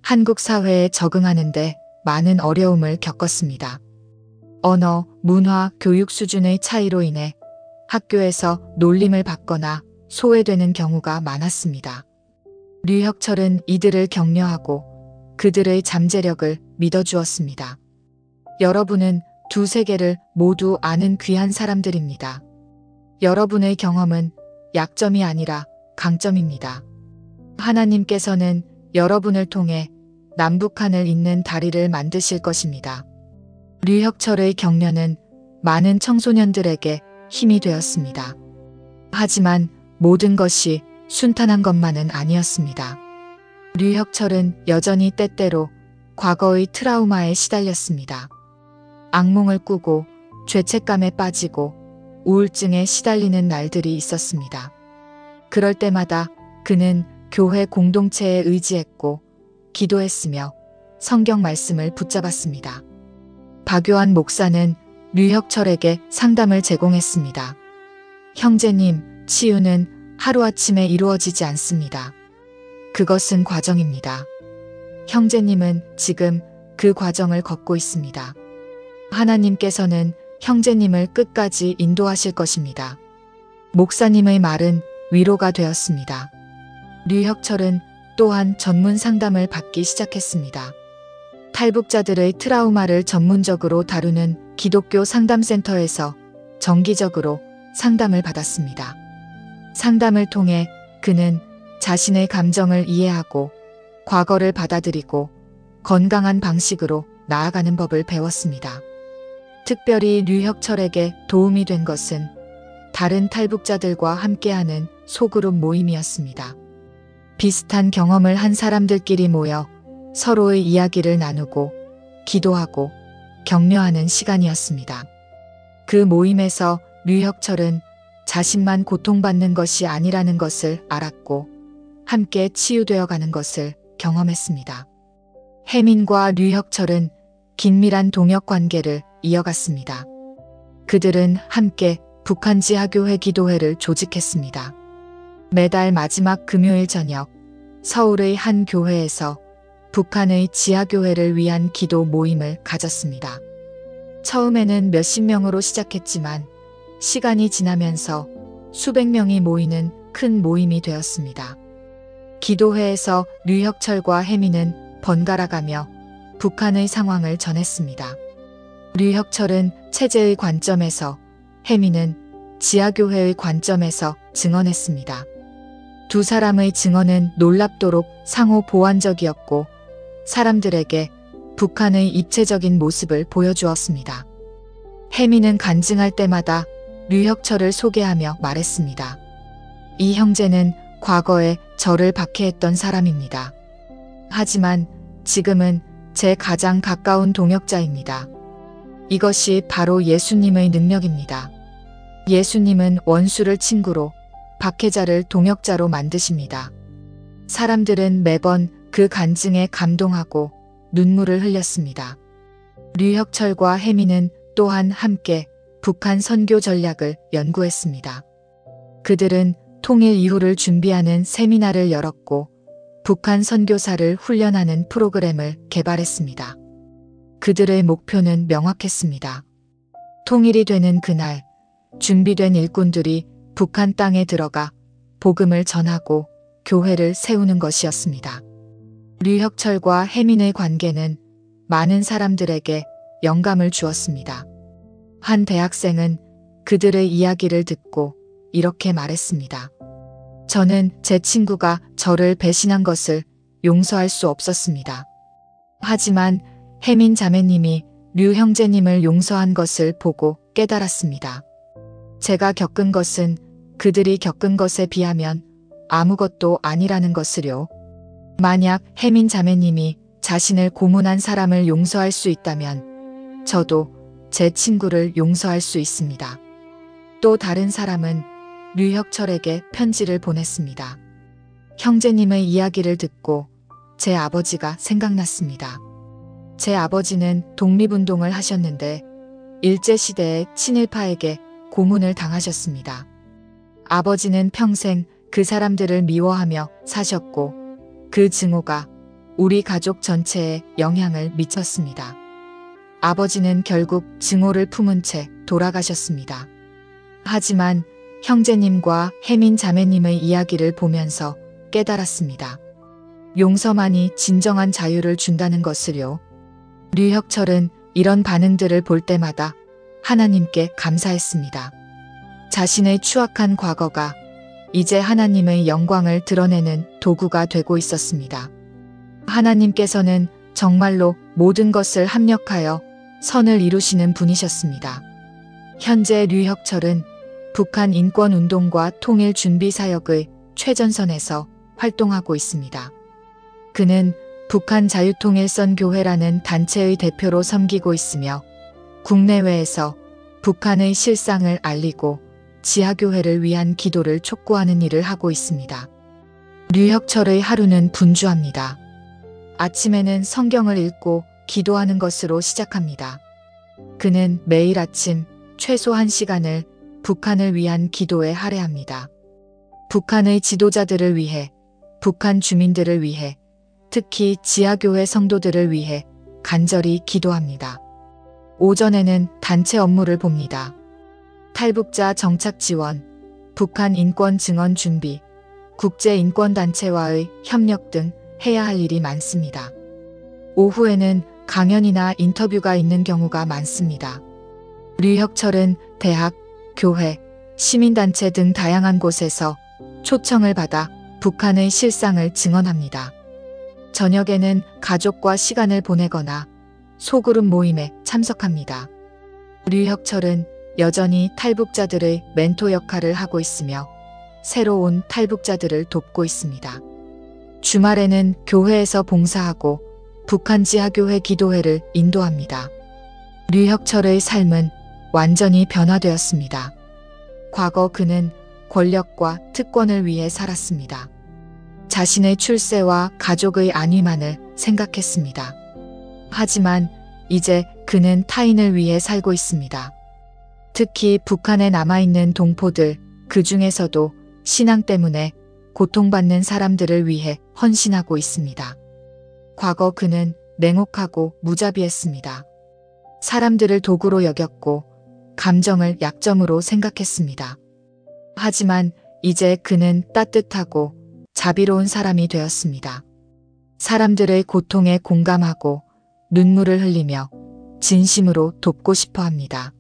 한국 사회에 적응하는데 많은 어려움을 겪었습니다. 언어, 문화, 교육 수준의 차이로 인해 학교에서 놀림을 받거나 소외되는 경우가 많았습니다. 류혁철은 이들을 격려하고 그들의 잠재력을 믿어주었습니다. 여러분은 두 세계를 모두 아는 귀한 사람들입니다. 여러분의 경험은 약점이 아니라 강점입니다. 하나님께서는 여러분을 통해 남북한을 잇는 다리를 만드실 것입니다. 류혁철의 격려는 많은 청소년들에게 힘이 되었습니다. 하지만 모든 것이 순탄한 것만은 아니었습니다. 류혁철은 여전히 때때로 과거의 트라우마에 시달렸습니다. 악몽을 꾸고 죄책감에 빠지고 우울증에 시달리는 날들이 있었습니다. 그럴 때마다 그는 교회 공동체에 의지했고 기도했으며 성경 말씀을 붙잡았습니다. 박요한 목사는 류혁철에게 상담을 제공했습니다. 형제님, 치유는 하루아침에 이루어지지 않습니다. 그것은 과정입니다. 형제님은 지금 그 과정을 걷고 있습니다. 하나님께서는 형제님을 끝까지 인도하실 것입니다. 목사님의 말은 위로가 되었습니다. 류혁철은 또한 전문 상담을 받기 시작했습니다. 탈북자들의 트라우마를 전문적으로 다루는 기독교 상담센터에서 정기적으로 상담을 받았습니다. 상담을 통해 그는 자신의 감정을 이해하고 과거를 받아들이고 건강한 방식으로 나아가는 법을 배웠습니다. 특별히 류혁철에게 도움이 된 것은 다른 탈북자들과 함께하는 소그룹 모임이었습니다. 비슷한 경험을 한 사람들끼리 모여 서로의 이야기를 나누고 기도하고 격려하는 시간이었습니다. 그 모임에서 류혁철은 자신만 고통받는 것이 아니라는 것을 알았고 함께 치유되어 가는 것을 경험했습니다. 혜민과 류혁철은 긴밀한 동역 관계를 이어갔습니다. 그들은 함께 북한 지하교회 기도회를 조직했습니다. 매달 마지막 금요일 저녁 서울의 한 교회에서 북한의 지하교회를 위한 기도 모임을 가졌습니다. 처음에는 몇십 명으로 시작했지만 시간이 지나면서 수백 명이 모이는 큰 모임이 되었습니다. 기도회에서 류혁철과 혜민은 번갈아가며 북한의 상황을 전했습니다. 류혁철은 체제의 관점에서, 혜민은 지하교회의 관점에서 증언했습니다. 두 사람의 증언은 놀랍도록 상호 보완적이었고 사람들에게 북한의 입체적인 모습을 보여주었습니다. 혜민은 간증할 때마다 류혁철을 소개하며 말했습니다. 이 형제는 과거에 저를 박해했던 사람입니다. 하지만 지금은 제 가장 가까운 동역자입니다. 이것이 바로 예수님의 능력입니다. 예수님은 원수를 친구로, 박해자를 동역자로 만드십니다. 사람들은 매번 그 간증에 감동하고 눈물을 흘렸습니다. 류혁철과 혜민은 또한 함께 북한 선교 전략을 연구했습니다. 그들은 통일 이후를 준비하는 세미나를 열었고 북한 선교사를 훈련하는 프로그램을 개발했습니다. 그들의 목표는 명확했습니다. 통일이 되는 그날, 준비된 일꾼들이 북한 땅에 들어가 복음을 전하고 교회를 세우는 것이었습니다. 류혁철과 혜민의 관계는 많은 사람들에게 영감을 주었습니다. 한 대학생은 그들의 이야기를 듣고 이렇게 말했습니다. 저는 제 친구가 저를 배신한 것을 용서할 수 없었습니다. 하지만 혜민 자매님이 류 형제님을 용서한 것을 보고 깨달았습니다. 제가 겪은 것은 그들이 겪은 것에 비하면 아무것도 아니라는 것을요. 만약 혜민 자매님이 자신을 고문한 사람을 용서할 수 있다면 저도 제 친구를 용서할 수 있습니다. 또 다른 사람은 류혁철에게 편지를 보냈습니다. 형제님의 이야기를 듣고 제 아버지가 생각났습니다. 제 아버지는 독립운동을 하셨는데 일제시대에 친일파에게 고문을 당하셨습니다. 아버지는 평생 그 사람들을 미워하며 사셨고 그 증오가 우리 가족 전체에 영향을 미쳤습니다. 아버지는 결국 증오를 품은 채 돌아가셨습니다. 하지만 형제님과 혜민 자매님의 이야기를 보면서 깨달았습니다. 용서만이 진정한 자유를 준다는 것을요. 류혁철은 이런 반응들을 볼 때마다 하나님께 감사했습니다. 자신의 추악한 과거가 이제 하나님의 영광을 드러내는 도구가 되고 있었습니다. 하나님께서는 정말로 모든 것을 합력하여 선을 이루시는 분이셨습니다. 현재 류혁철은 북한 인권운동과 통일준비사역의 최전선에서 활동하고 있습니다. 그는 북한 자유통일선교회라는 단체의 대표로 섬기고 있으며 국내외에서 북한의 실상을 알리고 지하교회를 위한 기도를 촉구하는 일을 하고 있습니다. 류혁철의 하루는 분주합니다. 아침에는 성경을 읽고 기도하는 것으로 시작합니다. 그는 매일 아침 최소 1시간을 북한을 위한 기도에 할애합니다. 북한의 지도자들을 위해, 북한 주민들을 위해, 특히 지하교회 성도들을 위해 간절히 기도합니다. 오전에는 단체 업무를 봅니다. 탈북자 정착 지원, 북한 인권 증언 준비, 국제인권단체와의 협력 등 해야 할 일이 많습니다. 오후에는 강연이나 인터뷰가 있는 경우가 많습니다. 류혁철은 대학, 교회, 시민단체 등 다양한 곳에서 초청을 받아 북한의 실상을 증언합니다. 저녁에는 가족과 시간을 보내거나 소그룹 모임에 참석합니다. 류혁철은 여전히 탈북자들의 멘토 역할을 하고 있으며 새로 온 탈북자들을 돕고 있습니다. 주말에는 교회에서 봉사하고 북한 지하교회 기도회를 인도합니다. 류혁철의 삶은 완전히 변화되었습니다. 과거 그는 권력과 특권을 위해 살았습니다. 자신의 출세와 가족의 안위만을 생각했습니다. 하지만 이제 그는 타인을 위해 살고 있습니다. 특히 북한에 남아있는 동포들, 그 중에서도 신앙 때문에 고통받는 사람들을 위해 헌신하고 있습니다. 과거 그는 냉혹하고 무자비했습니다. 사람들을 도구로 여겼고 감정을 약점으로 생각했습니다. 하지만 이제 그는 따뜻하고 자비로운 사람이 되었습니다. 사람들의 고통에 공감하고 눈물을 흘리며 진심으로 돕고 싶어 합니다.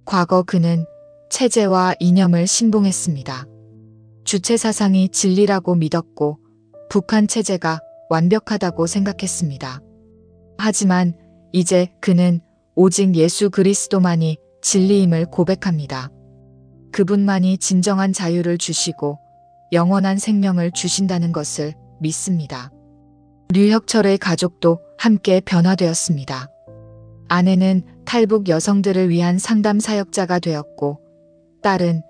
과거 그는 체제와 이념을 신봉했습니다. 주체 사상이 진리라고 믿었고 북한 체제가 완벽하다고 생각했습니다. 하지만 이제 그는 오직 예수 그리스도만이 진리임을 고백합니다. 그분만이 진정한 자유를 주시고 영원한 생명을 주신다는 것을 믿습니다. 류혁철의 가족도 함께 변화되었습니다. 아내는 탈북 여성들을 위한 상담 사역자가 되었고 딸은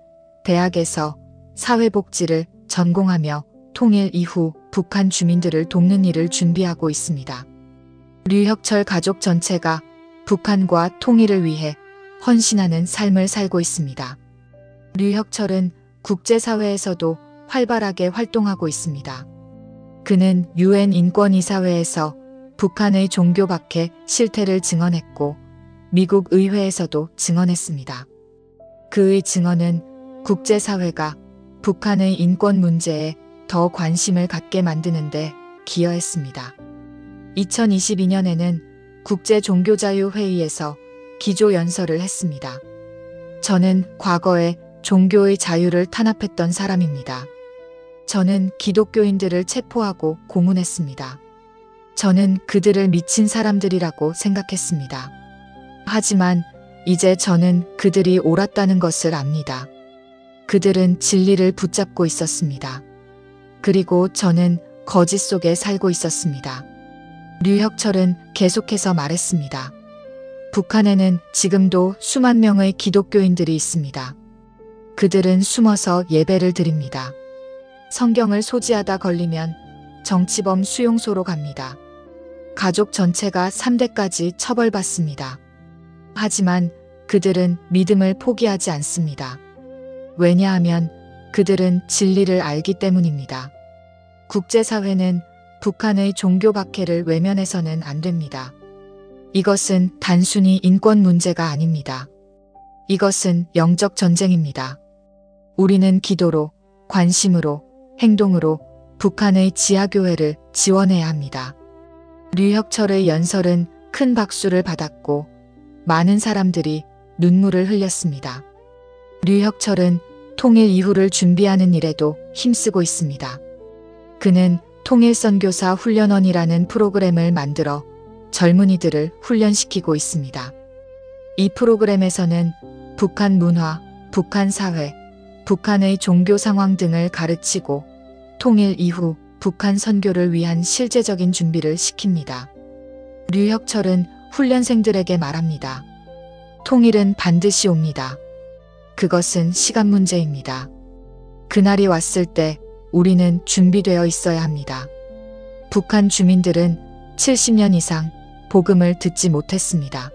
대학에서 사회복지를 전공하며 통일 이후 북한 주민들을 돕는 일을 준비하고 있습니다. 류혁철 가족 전체가 북한과 통일을 위해 헌신하는 삶을 살고 있습니다. 류혁철은 국제사회에서도 활발하게 활동하고 있습니다. 그는 UN 인권이사회에서 북한의 종교 박해 실태를 증언했고 미국 의회에서도 증언했습니다. 그의 증언은 국제사회가 북한의 인권 문제에 더 관심을 갖게 만드는데 기여했습니다. 2022년에는 국제종교자유회의에서 기조연설을 했습니다. 저는 과거에 종교의 자유를 탄압했던 사람입니다. 저는 기독교인들을 체포하고 고문했습니다. 저는 그들을 미친 사람들이라고 생각했습니다. 하지만 이제 저는 그들이 옳았다는 것을 압니다. 그들은 진리를 붙잡고 있었습니다. 그리고 저는 거짓 속에 살고 있었습니다. 류혁철은 계속해서 말했습니다. 북한에는 지금도 수만 명의 기독교인들이 있습니다. 그들은 숨어서 예배를 드립니다. 성경을 소지하다 걸리면 정치범 수용소로 갑니다. 가족 전체가 3대까지 처벌받습니다. 하지만 그들은 믿음을 포기하지 않습니다. 왜냐하면 그들은 진리를 알기 때문입니다. 국제사회는 북한의 종교 박해를 외면해서는 안 됩니다. 이것은 단순히 인권 문제가 아닙니다. 이것은 영적 전쟁입니다. 우리는 기도로, 관심으로, 행동으로 북한의 지하교회를 지원해야 합니다. 류혁철의 연설은 큰 박수를 받았고 많은 사람들이 눈물을 흘렸습니다. 류혁철은 통일 이후를 준비하는 일에도 힘쓰고 있습니다. 그는 통일선교사 훈련원이라는 프로그램을 만들어 젊은이들을 훈련시키고 있습니다. 이 프로그램에서는 북한 문화, 북한 사회, 북한의 종교 상황 등을 가르치고 통일 이후 북한 선교를 위한 실제적인 준비를 시킵니다. 류혁철은 훈련생들에게 말합니다. 통일은 반드시 옵니다. 그것은 시간 문제입니다. 그날이 왔을 때 우리는 준비되어 있어야 합니다. 북한 주민들은 70년 이상 복음을 듣지 못했습니다.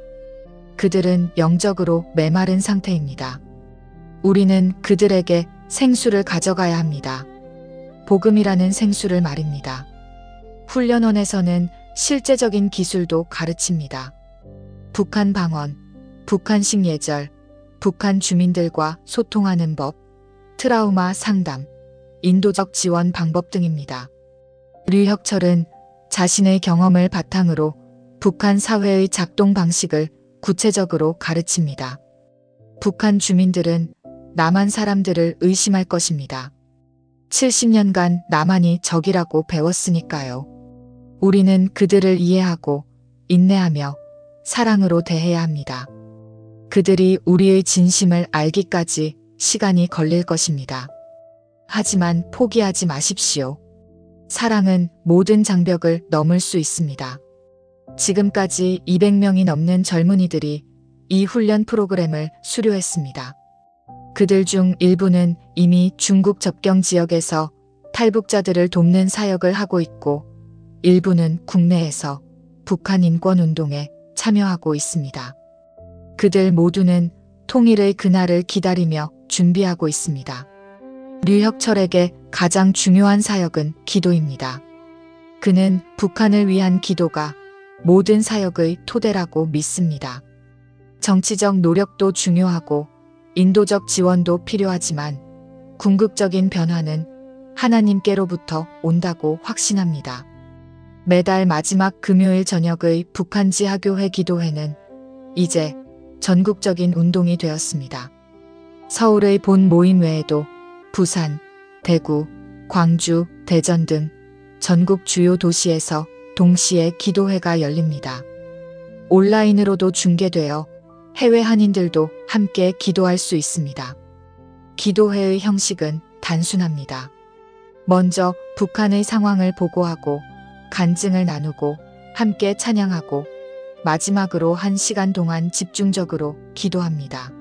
그들은 영적으로 메마른 상태입니다. 우리는 그들에게 생수를 가져가야 합니다. 복음이라는 생수를 말입니다. 훈련원에서는 실제적인 기술도 가르칩니다. 북한 방언, 북한식 예절, 북한 주민들과 소통하는 법, 트라우마 상담, 인도적 지원 방법 등입니다. 류혁철은 자신의 경험을 바탕으로 북한 사회의 작동 방식을 구체적으로 가르칩니다. 북한 주민들은 남한 사람들을 의심할 것입니다. 70년간 남한이 적이라고 배웠으니까요. 우리는 그들을 이해하고 인내하며 사랑으로 대해야 합니다. 그들이 우리의 진심을 알기까지 시간이 걸릴 것입니다. 하지만 포기하지 마십시오. 사랑은 모든 장벽을 넘을 수 있습니다. 지금까지 200명이 넘는 젊은이들이 이 훈련 프로그램을 수료했습니다. 그들 중 일부는 이미 중국 접경 지역에서 탈북자들을 돕는 사역을 하고 있고 일부는 국내에서 북한 인권 운동에 참여하고 있습니다. 그들 모두는 통일의 그날을 기다리며 준비하고 있습니다. 류혁철에게 가장 중요한 사역은 기도입니다. 그는 북한을 위한 기도가 모든 사역의 토대라고 믿습니다. 정치적 노력도 중요하고 인도적 지원도 필요하지만 궁극적인 변화는 하나님께로부터 온다고 확신합니다. 매달 마지막 금요일 저녁의 북한 지하교회 기도회는 이제 전국적인 운동이 되었습니다. 서울의 본 모임 외에도 부산, 대구, 광주, 대전 등 전국 주요 도시에서 동시에 기도회가 열립니다. 온라인으로도 중계되어 해외 한인들도 함께 기도할 수 있습니다. 기도회의 형식은 단순합니다. 먼저 북한의 상황을 보고하고 간증을 나누고 함께 찬양하고 마지막으로 1시간 동안 집중적으로 기도합니다.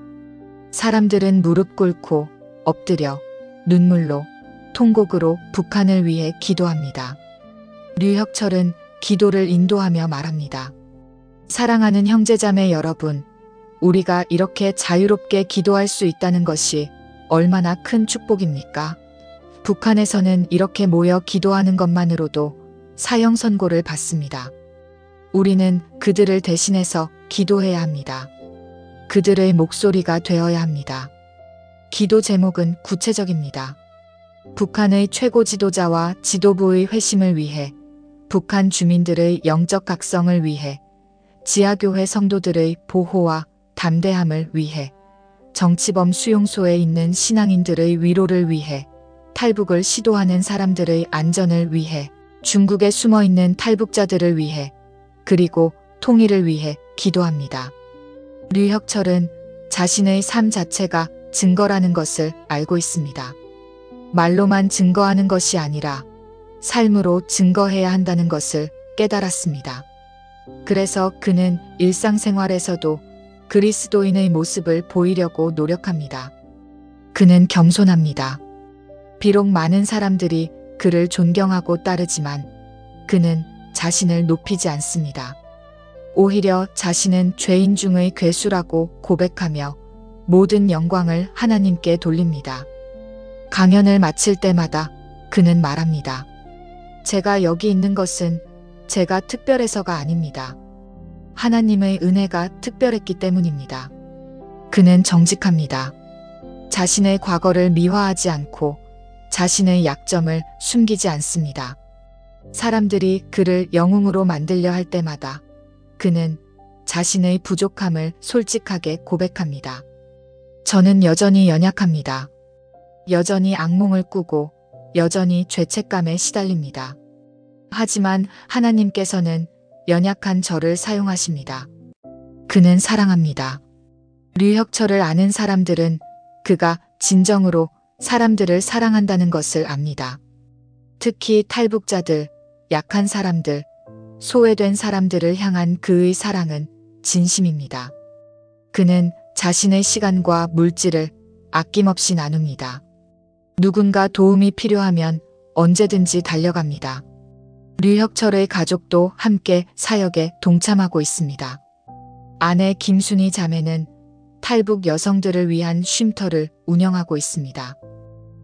사람들은 무릎 꿇고 엎드려 눈물로 통곡으로 북한을 위해 기도합니다. 류혁철은 기도를 인도하며 말합니다. 사랑하는 형제자매 여러분, 우리가 이렇게 자유롭게 기도할 수 있다는 것이 얼마나 큰 축복입니까? 북한에서는 이렇게 모여 기도하는 것만으로도 사형 선고를 받습니다. 우리는 그들을 대신해서 기도해야 합니다. 그들의 목소리가 되어야 합니다. 기도 제목은 구체적입니다. 북한의 최고 지도자와 지도부의 회심을 위해, 북한 주민들의 영적 각성을 위해, 지하교회 성도들의 보호와 담대함을 위해, 정치범 수용소에 있는 신앙인들의 위로를 위해, 탈북을 시도하는 사람들의 안전을 위해, 중국에 숨어 있는 탈북자들을 위해, 그리고 통일을 위해 기도합니다. 류혁철은 자신의 삶 자체가 증거라는 것을 알고 있습니다. 말로만 증거하는 것이 아니라 삶으로 증거해야 한다는 것을 깨달았습니다. 그래서 그는 일상생활에서도 그리스도인의 모습을 보이려고 노력합니다. 그는 겸손합니다. 비록 많은 사람들이 그를 존경하고 따르지만 그는 자신을 높이지 않습니다. 오히려 자신은 죄인 중의 괴수라고 고백하며 모든 영광을 하나님께 돌립니다. 강연을 마칠 때마다 그는 말합니다. 제가 여기 있는 것은 제가 특별해서가 아닙니다. 하나님의 은혜가 특별했기 때문입니다. 그는 정직합니다. 자신의 과거를 미화하지 않고 자신의 약점을 숨기지 않습니다. 사람들이 그를 영웅으로 만들려 할 때마다 그는 자신의 부족함을 솔직하게 고백합니다. 저는 여전히 연약합니다. 여전히 악몽을 꾸고 여전히 죄책감에 시달립니다. 하지만 하나님께서는 연약한 저를 사용하십니다. 그는 사랑합니다. 류혁철을 아는 사람들은 그가 진정으로 사람들을 사랑한다는 것을 압니다. 특히 탈북자들, 약한 사람들, 소외된 사람들을 향한 그의 사랑은 진심입니다. 그는 자신의 시간과 물질을 아낌없이 나눕니다. 누군가 도움이 필요하면 언제든지 달려갑니다. 류혁철의 가족도 함께 사역에 동참하고 있습니다. 아내 김순희 자매는 탈북 여성들을 위한 쉼터를 운영하고 있습니다.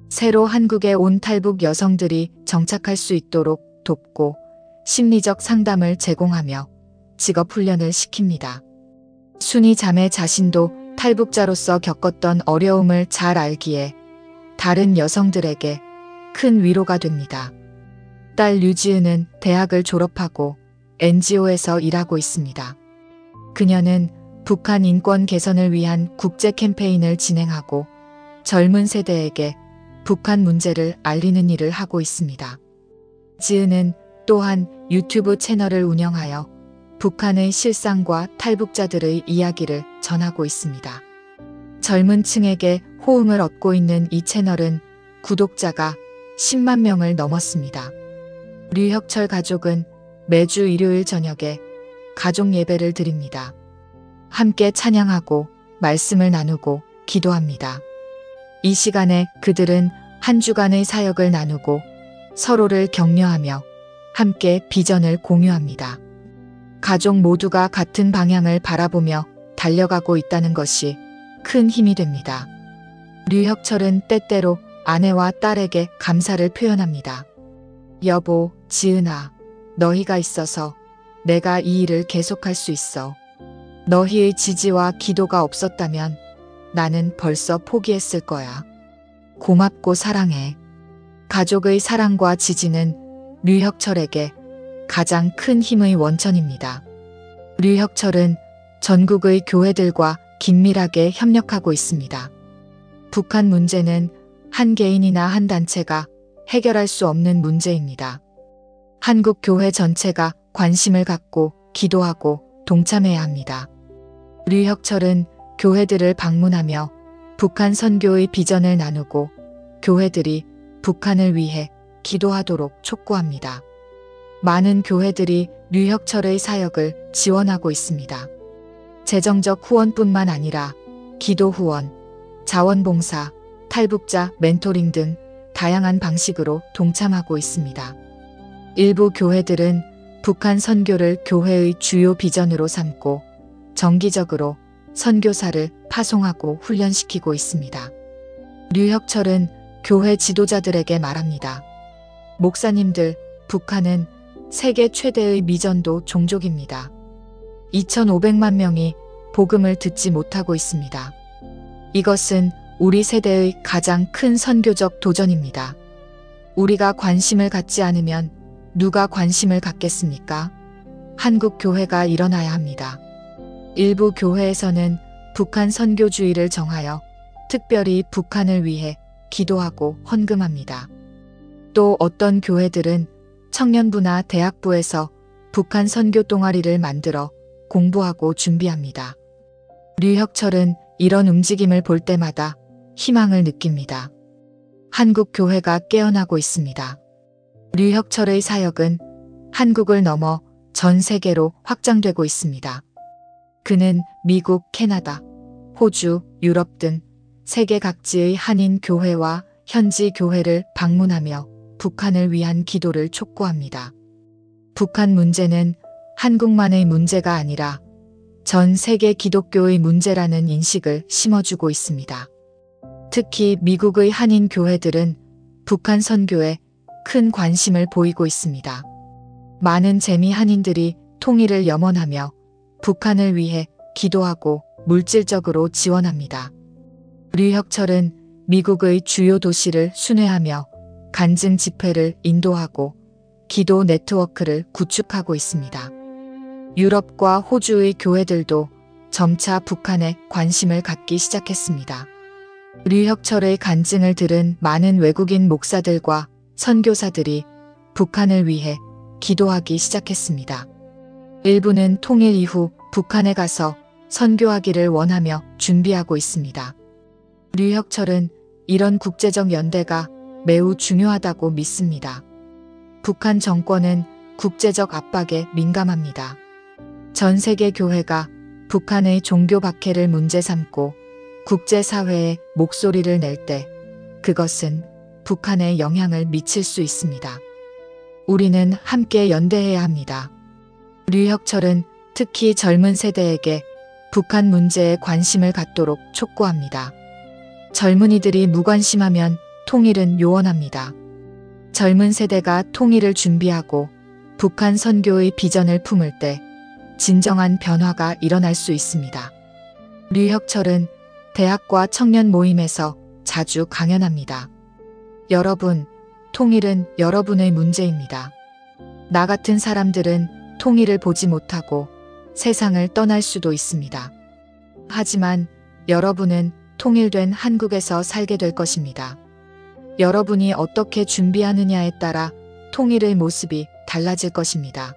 새로 한국에 온 탈북 여성들이 정착할 수 있도록 돕고 심리적 상담을 제공하며 직업 훈련을 시킵니다. 순희 자매 자신도 탈북자로서 겪었던 어려움을 잘 알기에 다른 여성들에게 큰 위로가 됩니다. 딸 류지은은 대학을 졸업하고 NGO에서 일하고 있습니다. 그녀는 북한 인권 개선을 위한 국제 캠페인을 진행하고 젊은 세대에게 북한 문제를 알리는 일을 하고 있습니다. 지은은 또한 유튜브 채널을 운영하여 북한의 실상과 탈북자들의 이야기를 전하고 있습니다. 젊은 층에게 호응을 얻고 있는 이 채널은 구독자가 10만 명을 넘었습니다. 류혁철 가족은 매주 일요일 저녁에 가족 예배를 드립니다. 함께 찬양하고 말씀을 나누고 기도합니다. 이 시간에 그들은 한 주간의 사역을 나누고 서로를 격려하며 함께 비전을 공유합니다. 가족 모두가 같은 방향을 바라보며 달려가고 있다는 것이 큰 힘이 됩니다. 류혁철은 때때로 아내와 딸에게 감사를 표현합니다. 여보, 지은아, 너희가 있어서 내가 이 일을 계속할 수 있어. 너희의 지지와 기도가 없었다면 나는 벌써 포기했을 거야. 고맙고 사랑해. 가족의 사랑과 지지는 류혁철에게 가장 큰 힘의 원천입니다. 류혁철은 전국의 교회들과 긴밀하게 협력하고 있습니다. 북한 문제는 한 개인이나 한 단체가 해결할 수 없는 문제입니다. 한국 교회 전체가 관심을 갖고 기도하고 동참해야 합니다. 류혁철은 교회들을 방문하며 북한 선교의 비전을 나누고 교회들이 북한을 위해 기도하도록 촉구합니다. 많은 교회들이 류혁철의 사역을 지원하고 있습니다. 재정적 후원뿐만 아니라 기도 후원, 자원봉사, 탈북자 멘토링 등 다양한 방식으로 동참하고 있습니다. 일부 교회들은 북한 선교를 교회의 주요 비전으로 삼고 정기적으로 선교사를 파송하고 훈련시키고 있습니다. 류혁철은 교회 지도자들에게 말합니다. 목사님들, 북한은 세계 최대의 미전도 종족입니다. 2,500만 명이 복음을 듣지 못하고 있습니다. 이것은 우리 세대의 가장 큰 선교적 도전입니다. 우리가 관심을 갖지 않으면 누가 관심을 갖겠습니까? 한국 교회가 일어나야 합니다. 일부 교회에서는 북한 선교주의를 정하여 특별히 북한을 위해 기도하고 헌금합니다. 또 어떤 교회들은 청년부나 대학부에서 북한 선교 동아리를 만들어 공부하고 준비합니다. 류혁철은 이런 움직임을 볼 때마다 희망을 느낍니다. 한국 교회가 깨어나고 있습니다. 류혁철의 사역은 한국을 넘어 전 세계로 확장되고 있습니다. 그는 미국, 캐나다, 호주, 유럽 등 세계 각지의 한인 교회와 현지 교회를 방문하며 북한을 위한 기도를 촉구합니다. 북한 문제는 한국만의 문제가 아니라 전 세계 기독교의 문제라는 인식을 심어주고 있습니다. 특히 미국의 한인 교회들은 북한 선교에 큰 관심을 보이고 있습니다. 많은 재미 한인들이 통일을 염원하며 북한을 위해 기도하고 물질적으로 지원합니다. 류혁철은 미국의 주요 도시를 순회하며 간증 집회를 인도하고 기도 네트워크를 구축하고 있습니다. 유럽과 호주의 교회들도 점차 북한에 관심을 갖기 시작했습니다. 류혁철의 간증을 들은 많은 외국인 목사들과 선교사들이 북한을 위해 기도하기 시작했습니다. 일부는 통일 이후 북한에 가서 선교하기를 원하며 준비하고 있습니다. 류혁철은 이런 국제적 연대가 매우 중요하다고 믿습니다. 북한 정권은 국제적 압박에 민감합니다. 전 세계 교회가 북한의 종교 박해를 문제 삼고 국제사회에 목소리를 낼 때 그것은 북한에 영향을 미칠 수 있습니다. 우리는 함께 연대해야 합니다. 류혁철은 특히 젊은 세대에게 북한 문제에 관심을 갖도록 촉구합니다. 젊은이들이 무관심하면 통일은 요원합니다. 젊은 세대가 통일을 준비하고 북한 선교의 비전을 품을 때 진정한 변화가 일어날 수 있습니다. 류혁철은 대학과 청년 모임에서 자주 강연합니다. 여러분, 통일은 여러분의 문제입니다. 나 같은 사람들은 통일을 보지 못하고 세상을 떠날 수도 있습니다. 하지만 여러분은 통일된 한국에서 살게 될 것입니다. 여러분이 어떻게 준비하느냐에 따라 통일의 모습이 달라질 것입니다.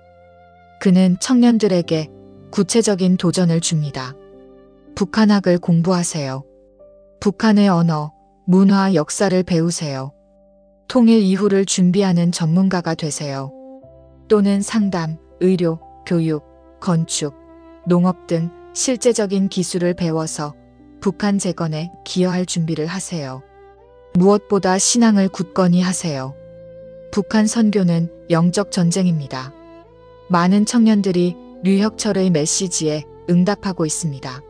그는 청년들에게 구체적인 도전을 줍니다. 북한학을 공부하세요. 북한의 언어, 문화, 역사를 배우세요. 통일 이후를 준비하는 전문가가 되세요. 또는 상담, 의료, 교육, 건축, 농업 등 실제적인 기술을 배워서 북한 재건에 기여할 준비를 하세요. 무엇보다 신앙을 굳건히 하세요. 북한 선교는 영적 전쟁입니다. 많은 청년들이 류혁철의 메시지에 응답하고 있습니다.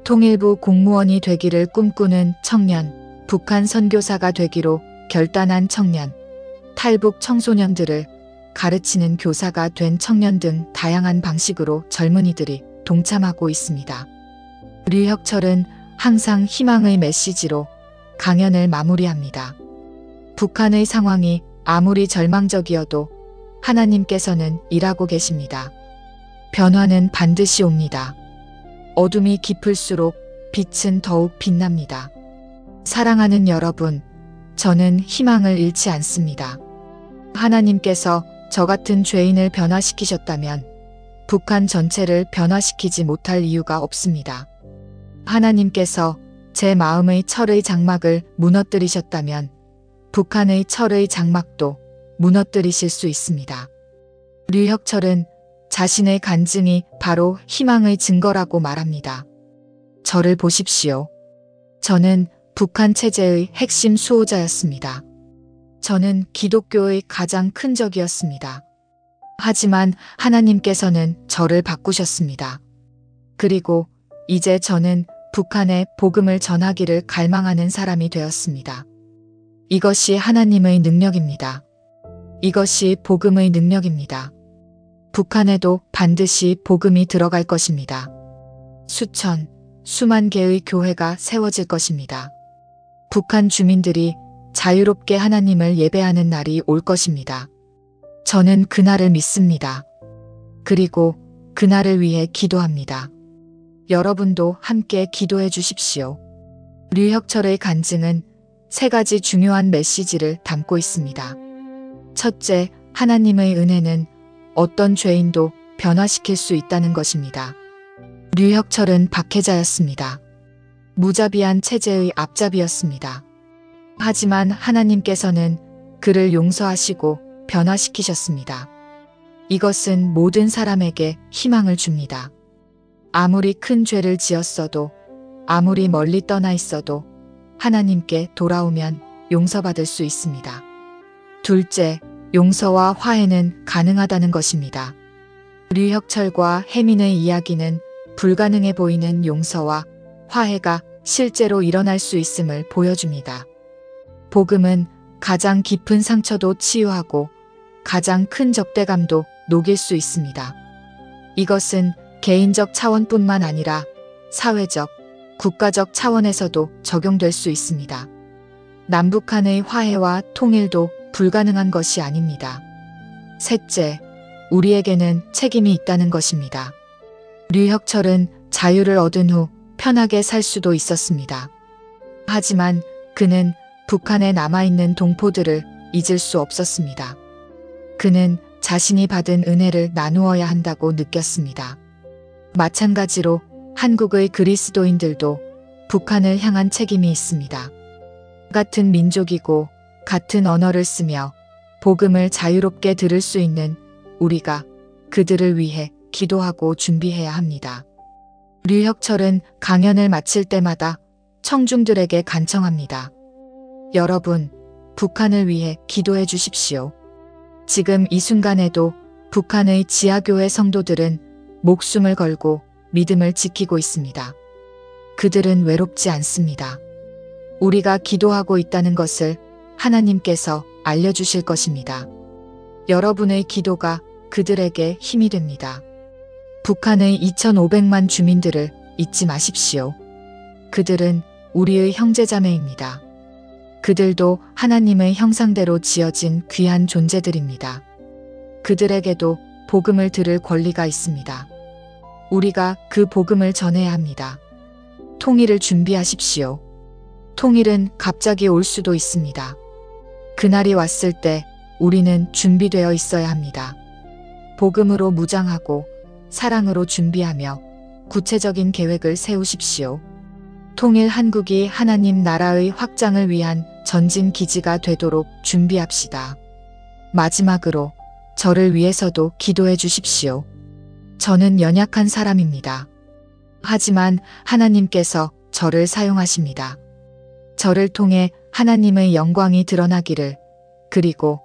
통일부 공무원이 되기를 꿈꾸는 청년, 북한 선교사가 되기로 결단한 청년, 탈북 청소년들을 가르치는 교사가 된 청년 등 다양한 방식으로 젊은이들이 동참하고 있습니다. 류혁철은 항상 희망의 메시지로 강연을 마무리합니다. 북한의 상황이 아무리 절망적이어도 하나님께서는 일하고 계십니다. 변화는 반드시 옵니다. 어둠이 깊을수록 빛은 더욱 빛납니다. 사랑하는 여러분, 저는 희망을 잃지 않습니다. 하나님께서 저 같은 죄인을 변화시키셨다면 북한 전체를 변화시키지 못할 이유가 없습니다. 하나님께서 제 마음의 철의 장막을 무너뜨리셨다면 북한의 철의 장막도 무너뜨리실 수 있습니다. 류혁철은 자신의 간증이 바로 희망의 증거라고 말합니다. 저를 보십시오. 저는 북한 체제의 핵심 수호자였습니다. 저는 기독교의 가장 큰 적이었습니다. 하지만 하나님께서는 저를 바꾸셨습니다. 그리고 이제 저는 북한에 복음을 전하기를 갈망하는 사람이 되었습니다. 이것이 하나님의 능력입니다. 이것이 복음의 능력입니다. 북한에도 반드시 복음이 들어갈 것입니다. 수천, 수만 개의 교회가 세워질 것입니다. 북한 주민들이 자유롭게 하나님을 예배하는 날이 올 것입니다. 저는 그날을 믿습니다. 그리고 그날을 위해 기도합니다. 여러분도 함께 기도해 주십시오. 류혁철의 간증은 3가지 중요한 메시지를 담고 있습니다. 첫째, 하나님의 은혜는 어떤 죄인도 변화시킬 수 있다는 것입니다. 류혁철은 박해자였습니다. 무자비한 체제의 앞잡이였습니다. 하지만 하나님께서는 그를 용서하시고 변화시키셨습니다. 이것은 모든 사람에게 희망을 줍니다. 아무리 큰 죄를 지었어도, 아무리 멀리 떠나 있어도 하나님께 돌아오면 용서받을 수 있습니다. 둘째, 용서와 화해는 가능하다는 것입니다. 류혁철과 혜민의 이야기는 불가능해 보이는 용서와 화해가 실제로 일어날 수 있음을 보여줍니다. 복음은 가장 깊은 상처도 치유하고 가장 큰 적대감도 녹일 수 있습니다. 이것은 개인적 차원뿐만 아니라 사회적, 국가적 차원에서도 적용될 수 있습니다. 남북한의 화해와 통일도 불가능한 것이 아닙니다. 셋째, 우리에게는 책임이 있다는 것입니다. 류혁철은 자유를 얻은 후 편하게 살 수도 있었습니다. 하지만 그는 북한에 남아있는 동포들을 잊을 수 없었습니다. 그는 자신이 받은 은혜를 나누어야 한다고 느꼈습니다. 마찬가지로 한국의 그리스도인들도 북한을 향한 책임이 있습니다. 같은 민족이고 같은 언어를 쓰며 복음을 자유롭게 들을 수 있는 우리가 그들을 위해 기도하고 준비해야 합니다. 류혁철은 강연을 마칠 때마다 청중들에게 간청합니다. 여러분, 북한을 위해 기도해 주십시오. 지금 이 순간에도 북한의 지하교회 성도들은 목숨을 걸고 믿음을 지키고 있습니다. 그들은 외롭지 않습니다. 우리가 기도하고 있다는 것을 하나님께서 알려주실 것입니다. 여러분의 기도가 그들에게 힘이 됩니다. 북한의 2,500만 주민들을 잊지 마십시오. 그들은 우리의 형제자매입니다. 그들도 하나님의 형상대로 지어진 귀한 존재들입니다. 그들에게도 복음을 들을 권리가 있습니다. 우리가 그 복음을 전해야 합니다. 통일을 준비하십시오. 통일은 갑자기 올 수도 있습니다. 그날이 왔을 때 우리는 준비되어 있어야 합니다. 복음으로 무장하고 사랑으로 준비하며 구체적인 계획을 세우십시오. 통일 한국이 하나님 나라의 확장을 위한 전진 기지가 되도록 준비합시다. 마지막으로 저를 위해서도 기도해 주십시오. 저는 연약한 사람입니다. 하지만 하나님께서 저를 사용하십니다. 저를 통해 하나님의 영광이 드러나기를, 그리고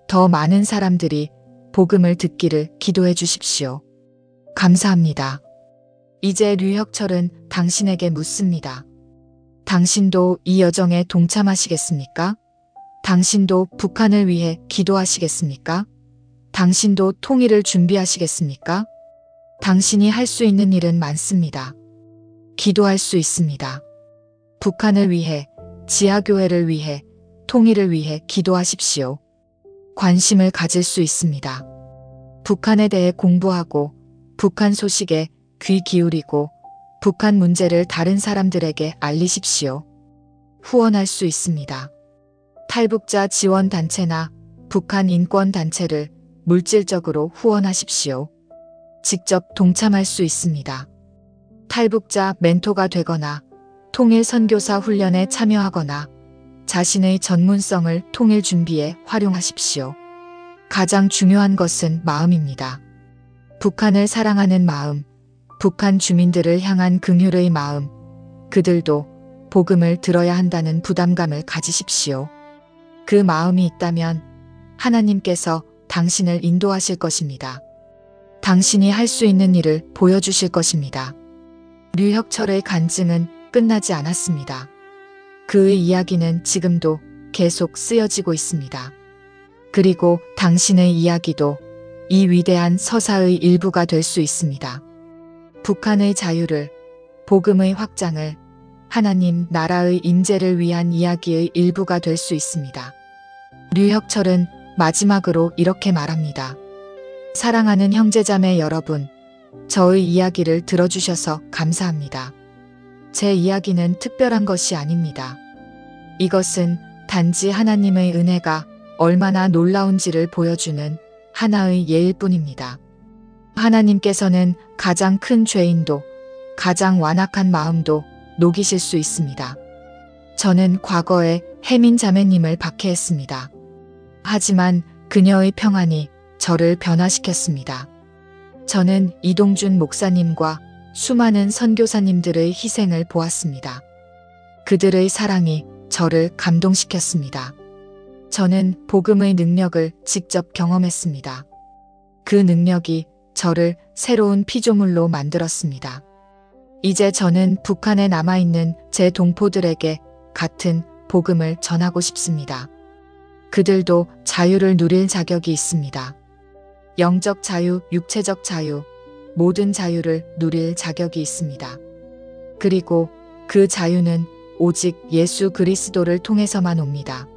더 많은 사람들이 복음을 듣기를 기도해 주십시오. 감사합니다. 이제 류혁철은 당신에게 묻습니다. 당신도 이 여정에 동참하시겠습니까? 당신도 북한을 위해 기도하시겠습니까? 당신도 통일을 준비하시겠습니까? 당신이 할 수 있는 일은 많습니다. 기도할 수 있습니다. 북한을 위해, 지하교회를 위해, 통일을 위해 기도하십시오. 관심을 가질 수 있습니다. 북한에 대해 공부하고 북한 소식에 귀 기울이고 북한 문제를 다른 사람들에게 알리십시오. 후원할 수 있습니다. 탈북자 지원단체나 북한 인권단체를 물질적으로 후원하십시오. 직접 동참할 수 있습니다. 탈북자 멘토가 되거나 통일 선교사 훈련에 참여하거나 자신의 전문성을 통일 준비에 활용하십시오. 가장 중요한 것은 마음입니다. 북한을 사랑하는 마음, 북한 주민들을 향한 긍휼의 마음, 그들도 복음을 들어야 한다는 부담감을 가지십시오. 그 마음이 있다면 하나님께서 당신을 인도하실 것입니다. 당신이 할 수 있는 일을 보여주실 것입니다. 류혁철의 간증은 끝나지 않았습니다. 그의 이야기는 지금도 계속 쓰여지고 있습니다. 그리고 당신의 이야기도 이 위대한 서사의 일부가 될 수 있습니다. 북한의 자유를, 복음의 확장을, 하나님 나라의 임재를 위한 이야기의 일부가 될 수 있습니다. 류혁철은 마지막으로 이렇게 말합니다. 사랑하는 형제자매 여러분, 저의 이야기를 들어주셔서 감사합니다. 제 이야기는 특별한 것이 아닙니다. 이것은 단지 하나님의 은혜가 얼마나 놀라운지를 보여주는 하나의 예일 뿐입니다. 하나님께서는 가장 큰 죄인도 가장 완악한 마음도 녹이실 수 있습니다. 저는 과거에 혜민 자매님을 박해했습니다. 하지만 그녀의 평안이 저를 변화시켰습니다. 저는 이동준 목사님과 수많은 선교사님들의 희생을 보았습니다. 그들의 사랑이 저를 감동시켰습니다. 저는 복음의 능력을 직접 경험했습니다. 그 능력이 저를 새로운 피조물로 만들었습니다. 이제 저는 북한에 남아있는 제 동포들에게 같은 복음을 전하고 싶습니다. 그들도 자유를 누릴 자격이 있습니다. 영적 자유, 육체적 자유, 모든 자유를 누릴 자격이 있습니다. 그리고 그 자유는 오직 예수 그리스도를 통해서만 옵니다.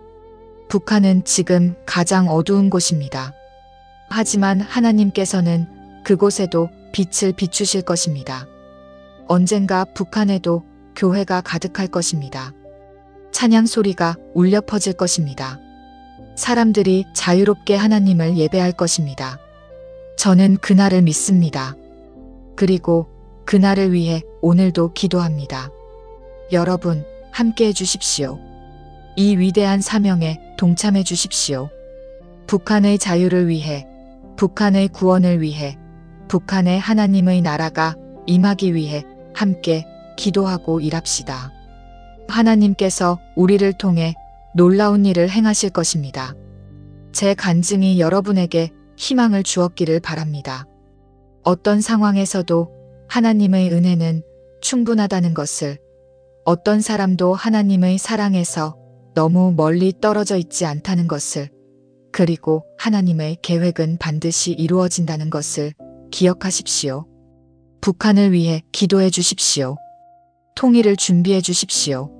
북한은 지금 가장 어두운 곳입니다. 하지만 하나님께서는 그곳에도 빛을 비추실 것입니다. 언젠가 북한에도 교회가 가득할 것입니다. 찬양 소리가 울려 퍼질 것입니다. 사람들이 자유롭게 하나님을 예배할 것입니다. 저는 그날을 믿습니다. 그리고 그날을 위해 오늘도 기도합니다. 여러분, 함께 해주십시오. 이 위대한 사명에 동참해 주십시오. 북한의 자유를 위해, 북한의 구원을 위해, 북한의 하나님의 나라가 임하기 위해 함께 기도하고 일합시다. 하나님께서 우리를 통해 놀라운 일을 행하실 것입니다. 제 간증이 여러분에게 희망을 주었기를 바랍니다. 어떤 상황에서도 하나님의 은혜는 충분하다는 것을, 어떤 사람도 하나님의 사랑에서 너무 멀리 떨어져 있지 않다는 것을, 그리고 하나님의 계획은 반드시 이루어진다는 것을 기억하십시오. 북한을 위해 기도해 주십시오. 통일을 준비해 주십시오.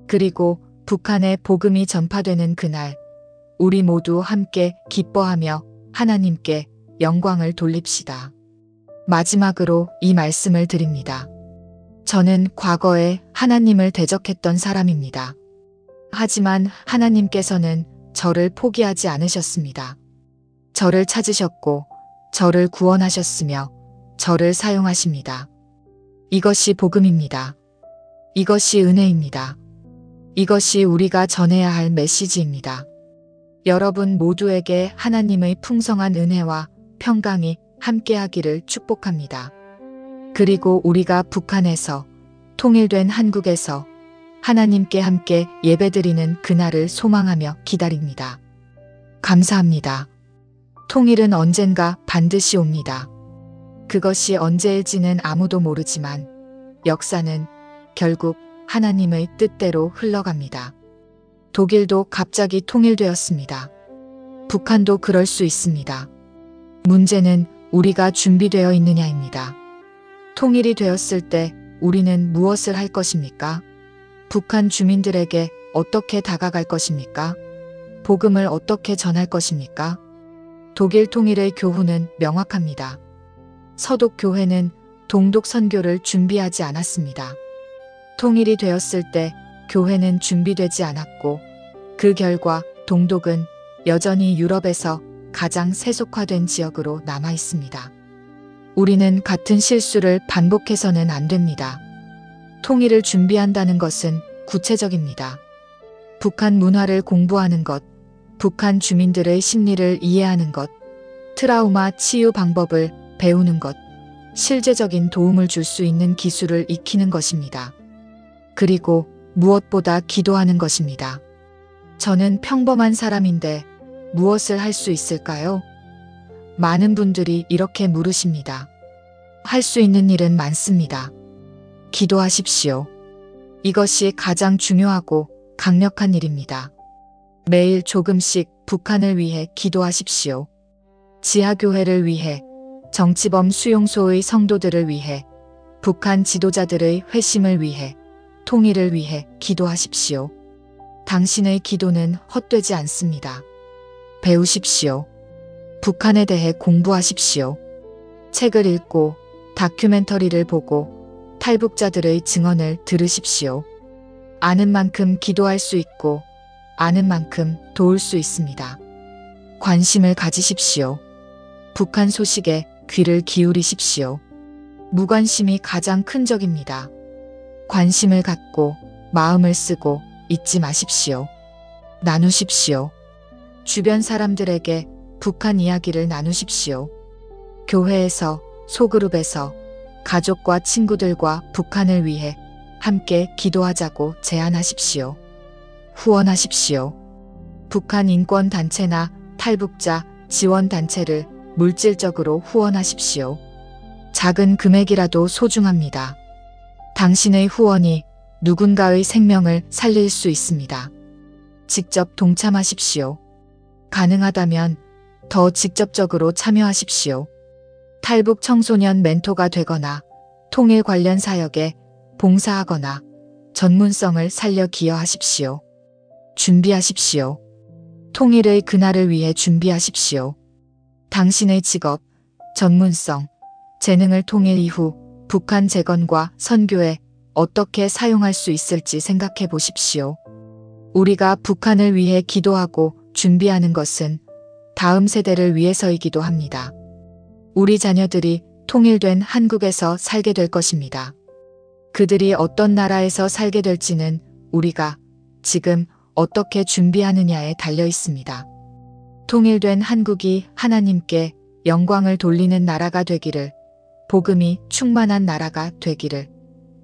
그리고 북한에 복음이 전파되는 그날, 우리 모두 함께 기뻐하며 하나님께 영광을 돌립시다. 마지막으로 이 말씀을 드립니다. 저는 과거에 하나님을 대적했던 사람입니다. 하지만 하나님께서는 저를 포기하지 않으셨습니다. 저를 찾으셨고 저를 구원하셨으며 저를 사용하십니다. 이것이 복음입니다. 이것이 은혜입니다. 이것이 우리가 전해야 할 메시지입니다. 여러분 모두에게 하나님의 풍성한 은혜와 평강이 함께하기를 축복합니다. 그리고 우리가 북한에서, 통일된 한국에서 하나님께 함께 예배드리는 그날을 소망하며 기다립니다. 감사합니다. 통일은 언젠가 반드시 옵니다. 그것이 언제일지는 아무도 모르지만 역사는 결국 하나님의 뜻대로 흘러갑니다. 독일도 갑자기 통일되었습니다. 북한도 그럴 수 있습니다. 문제는 우리가 준비되어 있느냐입니다. 통일이 되었을 때 우리는 무엇을 할 것입니까? 북한 주민들에게 어떻게 다가갈 것입니까? 복음을 어떻게 전할 것입니까? 독일 통일의 교훈은 명확합니다. 서독 교회는 동독 선교를 준비하지 않았습니다. 통일이 되었을 때 교회는 준비되지 않았고 그 결과 동독은 여전히 유럽에서 가장 세속화된 지역으로 남아 있습니다. 우리는 같은 실수를 반복해서는 안 됩니다. 통일을 준비한다는 것은 구체적입니다. 북한 문화를 공부하는 것, 북한 주민들의 심리를 이해하는 것, 트라우마 치유 방법을 배우는 것, 실제적인 도움을 줄 수 있는 기술을 익히는 것입니다. 그리고 무엇보다 기도하는 것입니다. 저는 평범한 사람인데 무엇을 할 수 있을까요? 많은 분들이 이렇게 물으십니다. 할 수 있는 일은 많습니다. 기도하십시오. 이것이 가장 중요하고 강력한 일입니다. 매일 조금씩 북한을 위해 기도하십시오. 지하교회를 위해, 정치범 수용소의 성도들을 위해, 북한 지도자들의 회심을 위해, 통일을 위해 기도하십시오. 당신의 기도는 헛되지 않습니다. 배우십시오. 북한에 대해 공부하십시오. 책을 읽고 다큐멘터리를 보고 탈북자들의 증언을 들으십시오. 아는 만큼 기도할 수 있고 아는 만큼 도울 수 있습니다. 관심을 가지십시오. 북한 소식에 귀를 기울이십시오. 무관심이 가장 큰 적입니다. 관심을 갖고 마음을 쓰고 잊지 마십시오. 나누십시오. 주변 사람들에게 북한 이야기를 나누십시오. 교회에서, 소그룹에서, 가족과 친구들과 북한을 위해 함께 기도하자고 제안하십시오. 후원하십시오. 북한 인권단체나 탈북자 지원단체를 물질적으로 후원하십시오. 작은 금액이라도 소중합니다. 당신의 후원이 누군가의 생명을 살릴 수 있습니다. 직접 동참하십시오. 가능하다면 더 직접적으로 참여하십시오. 탈북 청소년 멘토가 되거나 통일 관련 사역에 봉사하거나 전문성을 살려 기여하십시오. 준비하십시오. 통일의 그날을 위해 준비하십시오. 당신의 직업, 전문성, 재능을 통일 이후 북한 재건과 선교에 어떻게 사용할 수 있을지 생각해 보십시오. 우리가 북한을 위해 기도하고 준비하는 것은 다음 세대를 위해서이기도 합니다. 우리 자녀들이 통일된 한국에서 살게 될 것입니다. 그들이 어떤 나라에서 살게 될지는 우리가 지금 어떻게 준비하느냐에 달려 있습니다. 통일된 한국이 하나님께 영광을 돌리는 나라가 되기를, 복음이 충만한 나라가 되기를,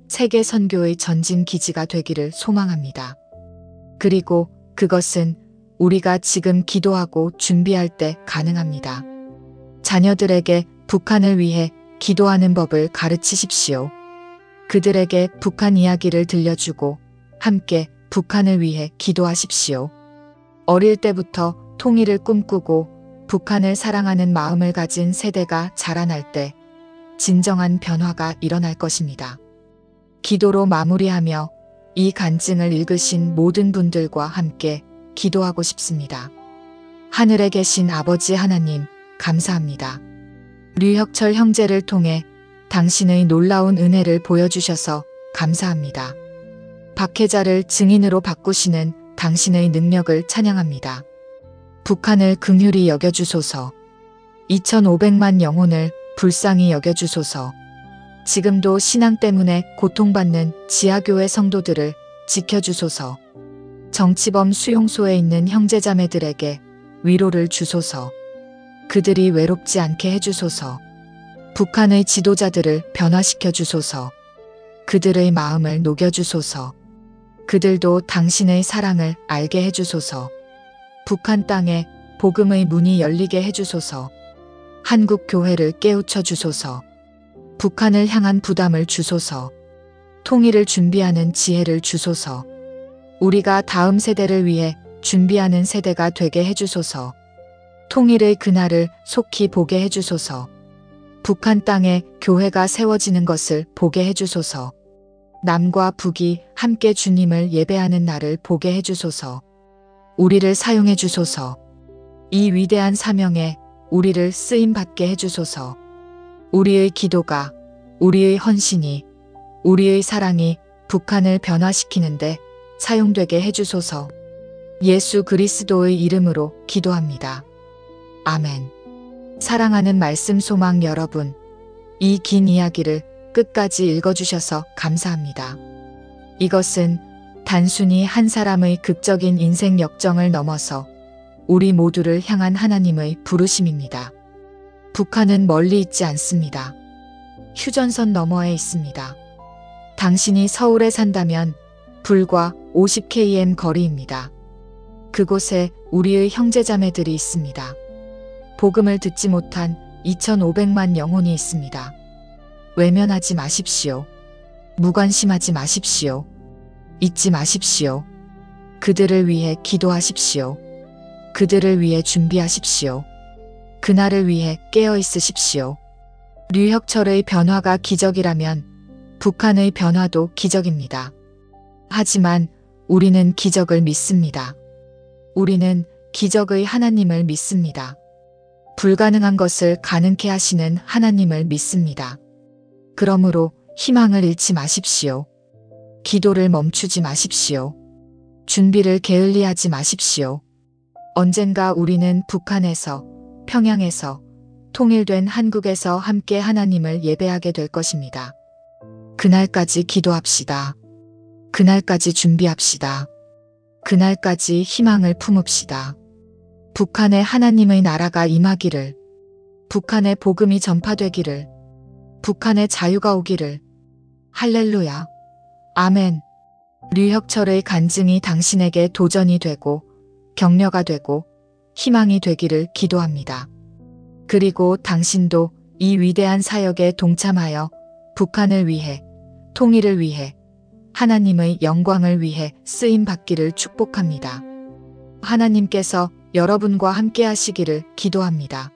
세계 선교의 전진 기지가 되기를 소망합니다. 그리고 그것은 우리가 지금 기도하고 준비할 때 가능합니다. 자녀들에게 북한을 위해 기도하는 법을 가르치십시오. 그들에게 북한 이야기를 들려주고 함께 북한을 위해 기도하십시오. 어릴 때부터 통일을 꿈꾸고 북한을 사랑하는 마음을 가진 세대가 자라날 때 진정한 변화가 일어날 것입니다. 기도로 마무리하며 이 간증을 읽으신 모든 분들과 함께 기도하고 싶습니다. 하늘에 계신 아버지 하나님, 감사합니다. 류혁철 형제를 통해 당신의 놀라운 은혜를 보여주셔서 감사합니다. 박혜자를 증인으로 바꾸시는 당신의 능력을 찬양합니다. 북한을 긍휼히 여겨주소서. 2,500만 영혼을 불쌍히 여겨주소서. 지금도 신앙 때문에 고통받는 지하교회 성도들을 지켜주소서. 정치범 수용소에 있는 형제자매들에게 위로를 주소서. 그들이 외롭지 않게 해주소서. 북한의 지도자들을 변화시켜 주소서. 그들의 마음을 녹여주소서. 그들도 당신의 사랑을 알게 해주소서. 북한 땅에 복음의 문이 열리게 해주소서. 한국 교회를 깨우쳐 주소서. 북한을 향한 부담을 주소서. 통일을 준비하는 지혜를 주소서. 우리가 다음 세대를 위해 준비하는 세대가 되게 해주소서. 통일의 그날을 속히 보게 해주소서. 북한 땅에 교회가 세워지는 것을 보게 해주소서. 남과 북이 함께 주님을 예배하는 날을 보게 해주소서. 우리를 사용해 주소서. 이 위대한 사명에 우리를 쓰임받게 해주소서. 우리의 기도가, 우리의 헌신이, 우리의 사랑이 북한을 변화시키는데 사용되게 해주소서. 예수 그리스도의 이름으로 기도합니다. 아멘. 사랑하는 말씀 소망 여러분, 이 긴 이야기를 끝까지 읽어주셔서 감사합니다. 이것은 단순히 한 사람의 극적인 인생 역정을 넘어서 우리 모두를 향한 하나님의 부르심입니다. 북한은 멀리 있지 않습니다. 휴전선 너머에 있습니다. 당신이 서울에 산다면 불과 50km 거리입니다. 그곳에 우리의 형제자매들이 있습니다. 복음을 듣지 못한 2,500만 영혼이 있습니다. 외면하지 마십시오. 무관심하지 마십시오. 잊지 마십시오. 그들을 위해 기도하십시오. 그들을 위해 준비하십시오. 그날을 위해 깨어 있으십시오. 류혁철의 변화가 기적이라면 북한의 변화도 기적입니다. 하지만 우리는 기적을 믿습니다. 우리는 기적의 하나님을 믿습니다. 불가능한 것을 가능케 하시는 하나님을 믿습니다. 그러므로 희망을 잃지 마십시오. 기도를 멈추지 마십시오. 준비를 게을리하지 마십시오. 언젠가 우리는 북한에서, 평양에서, 통일된 한국에서 함께 하나님을 예배하게 될 것입니다. 그날까지 기도합시다. 그날까지 준비합시다. 그날까지 희망을 품읍시다. 북한에 하나님의 나라가 임하기를, 북한의 복음이 전파되기를, 북한의 자유가 오기를. 할렐루야. 아멘. 류혁철의 간증이 당신에게 도전이 되고 격려가 되고 희망이 되기를 기도합니다. 그리고 당신도 이 위대한 사역에 동참하여 북한을 위해, 통일을 위해, 하나님의 영광을 위해 쓰임 받기를 축복합니다. 하나님께서 여러분과 함께 하시기를 기도합니다.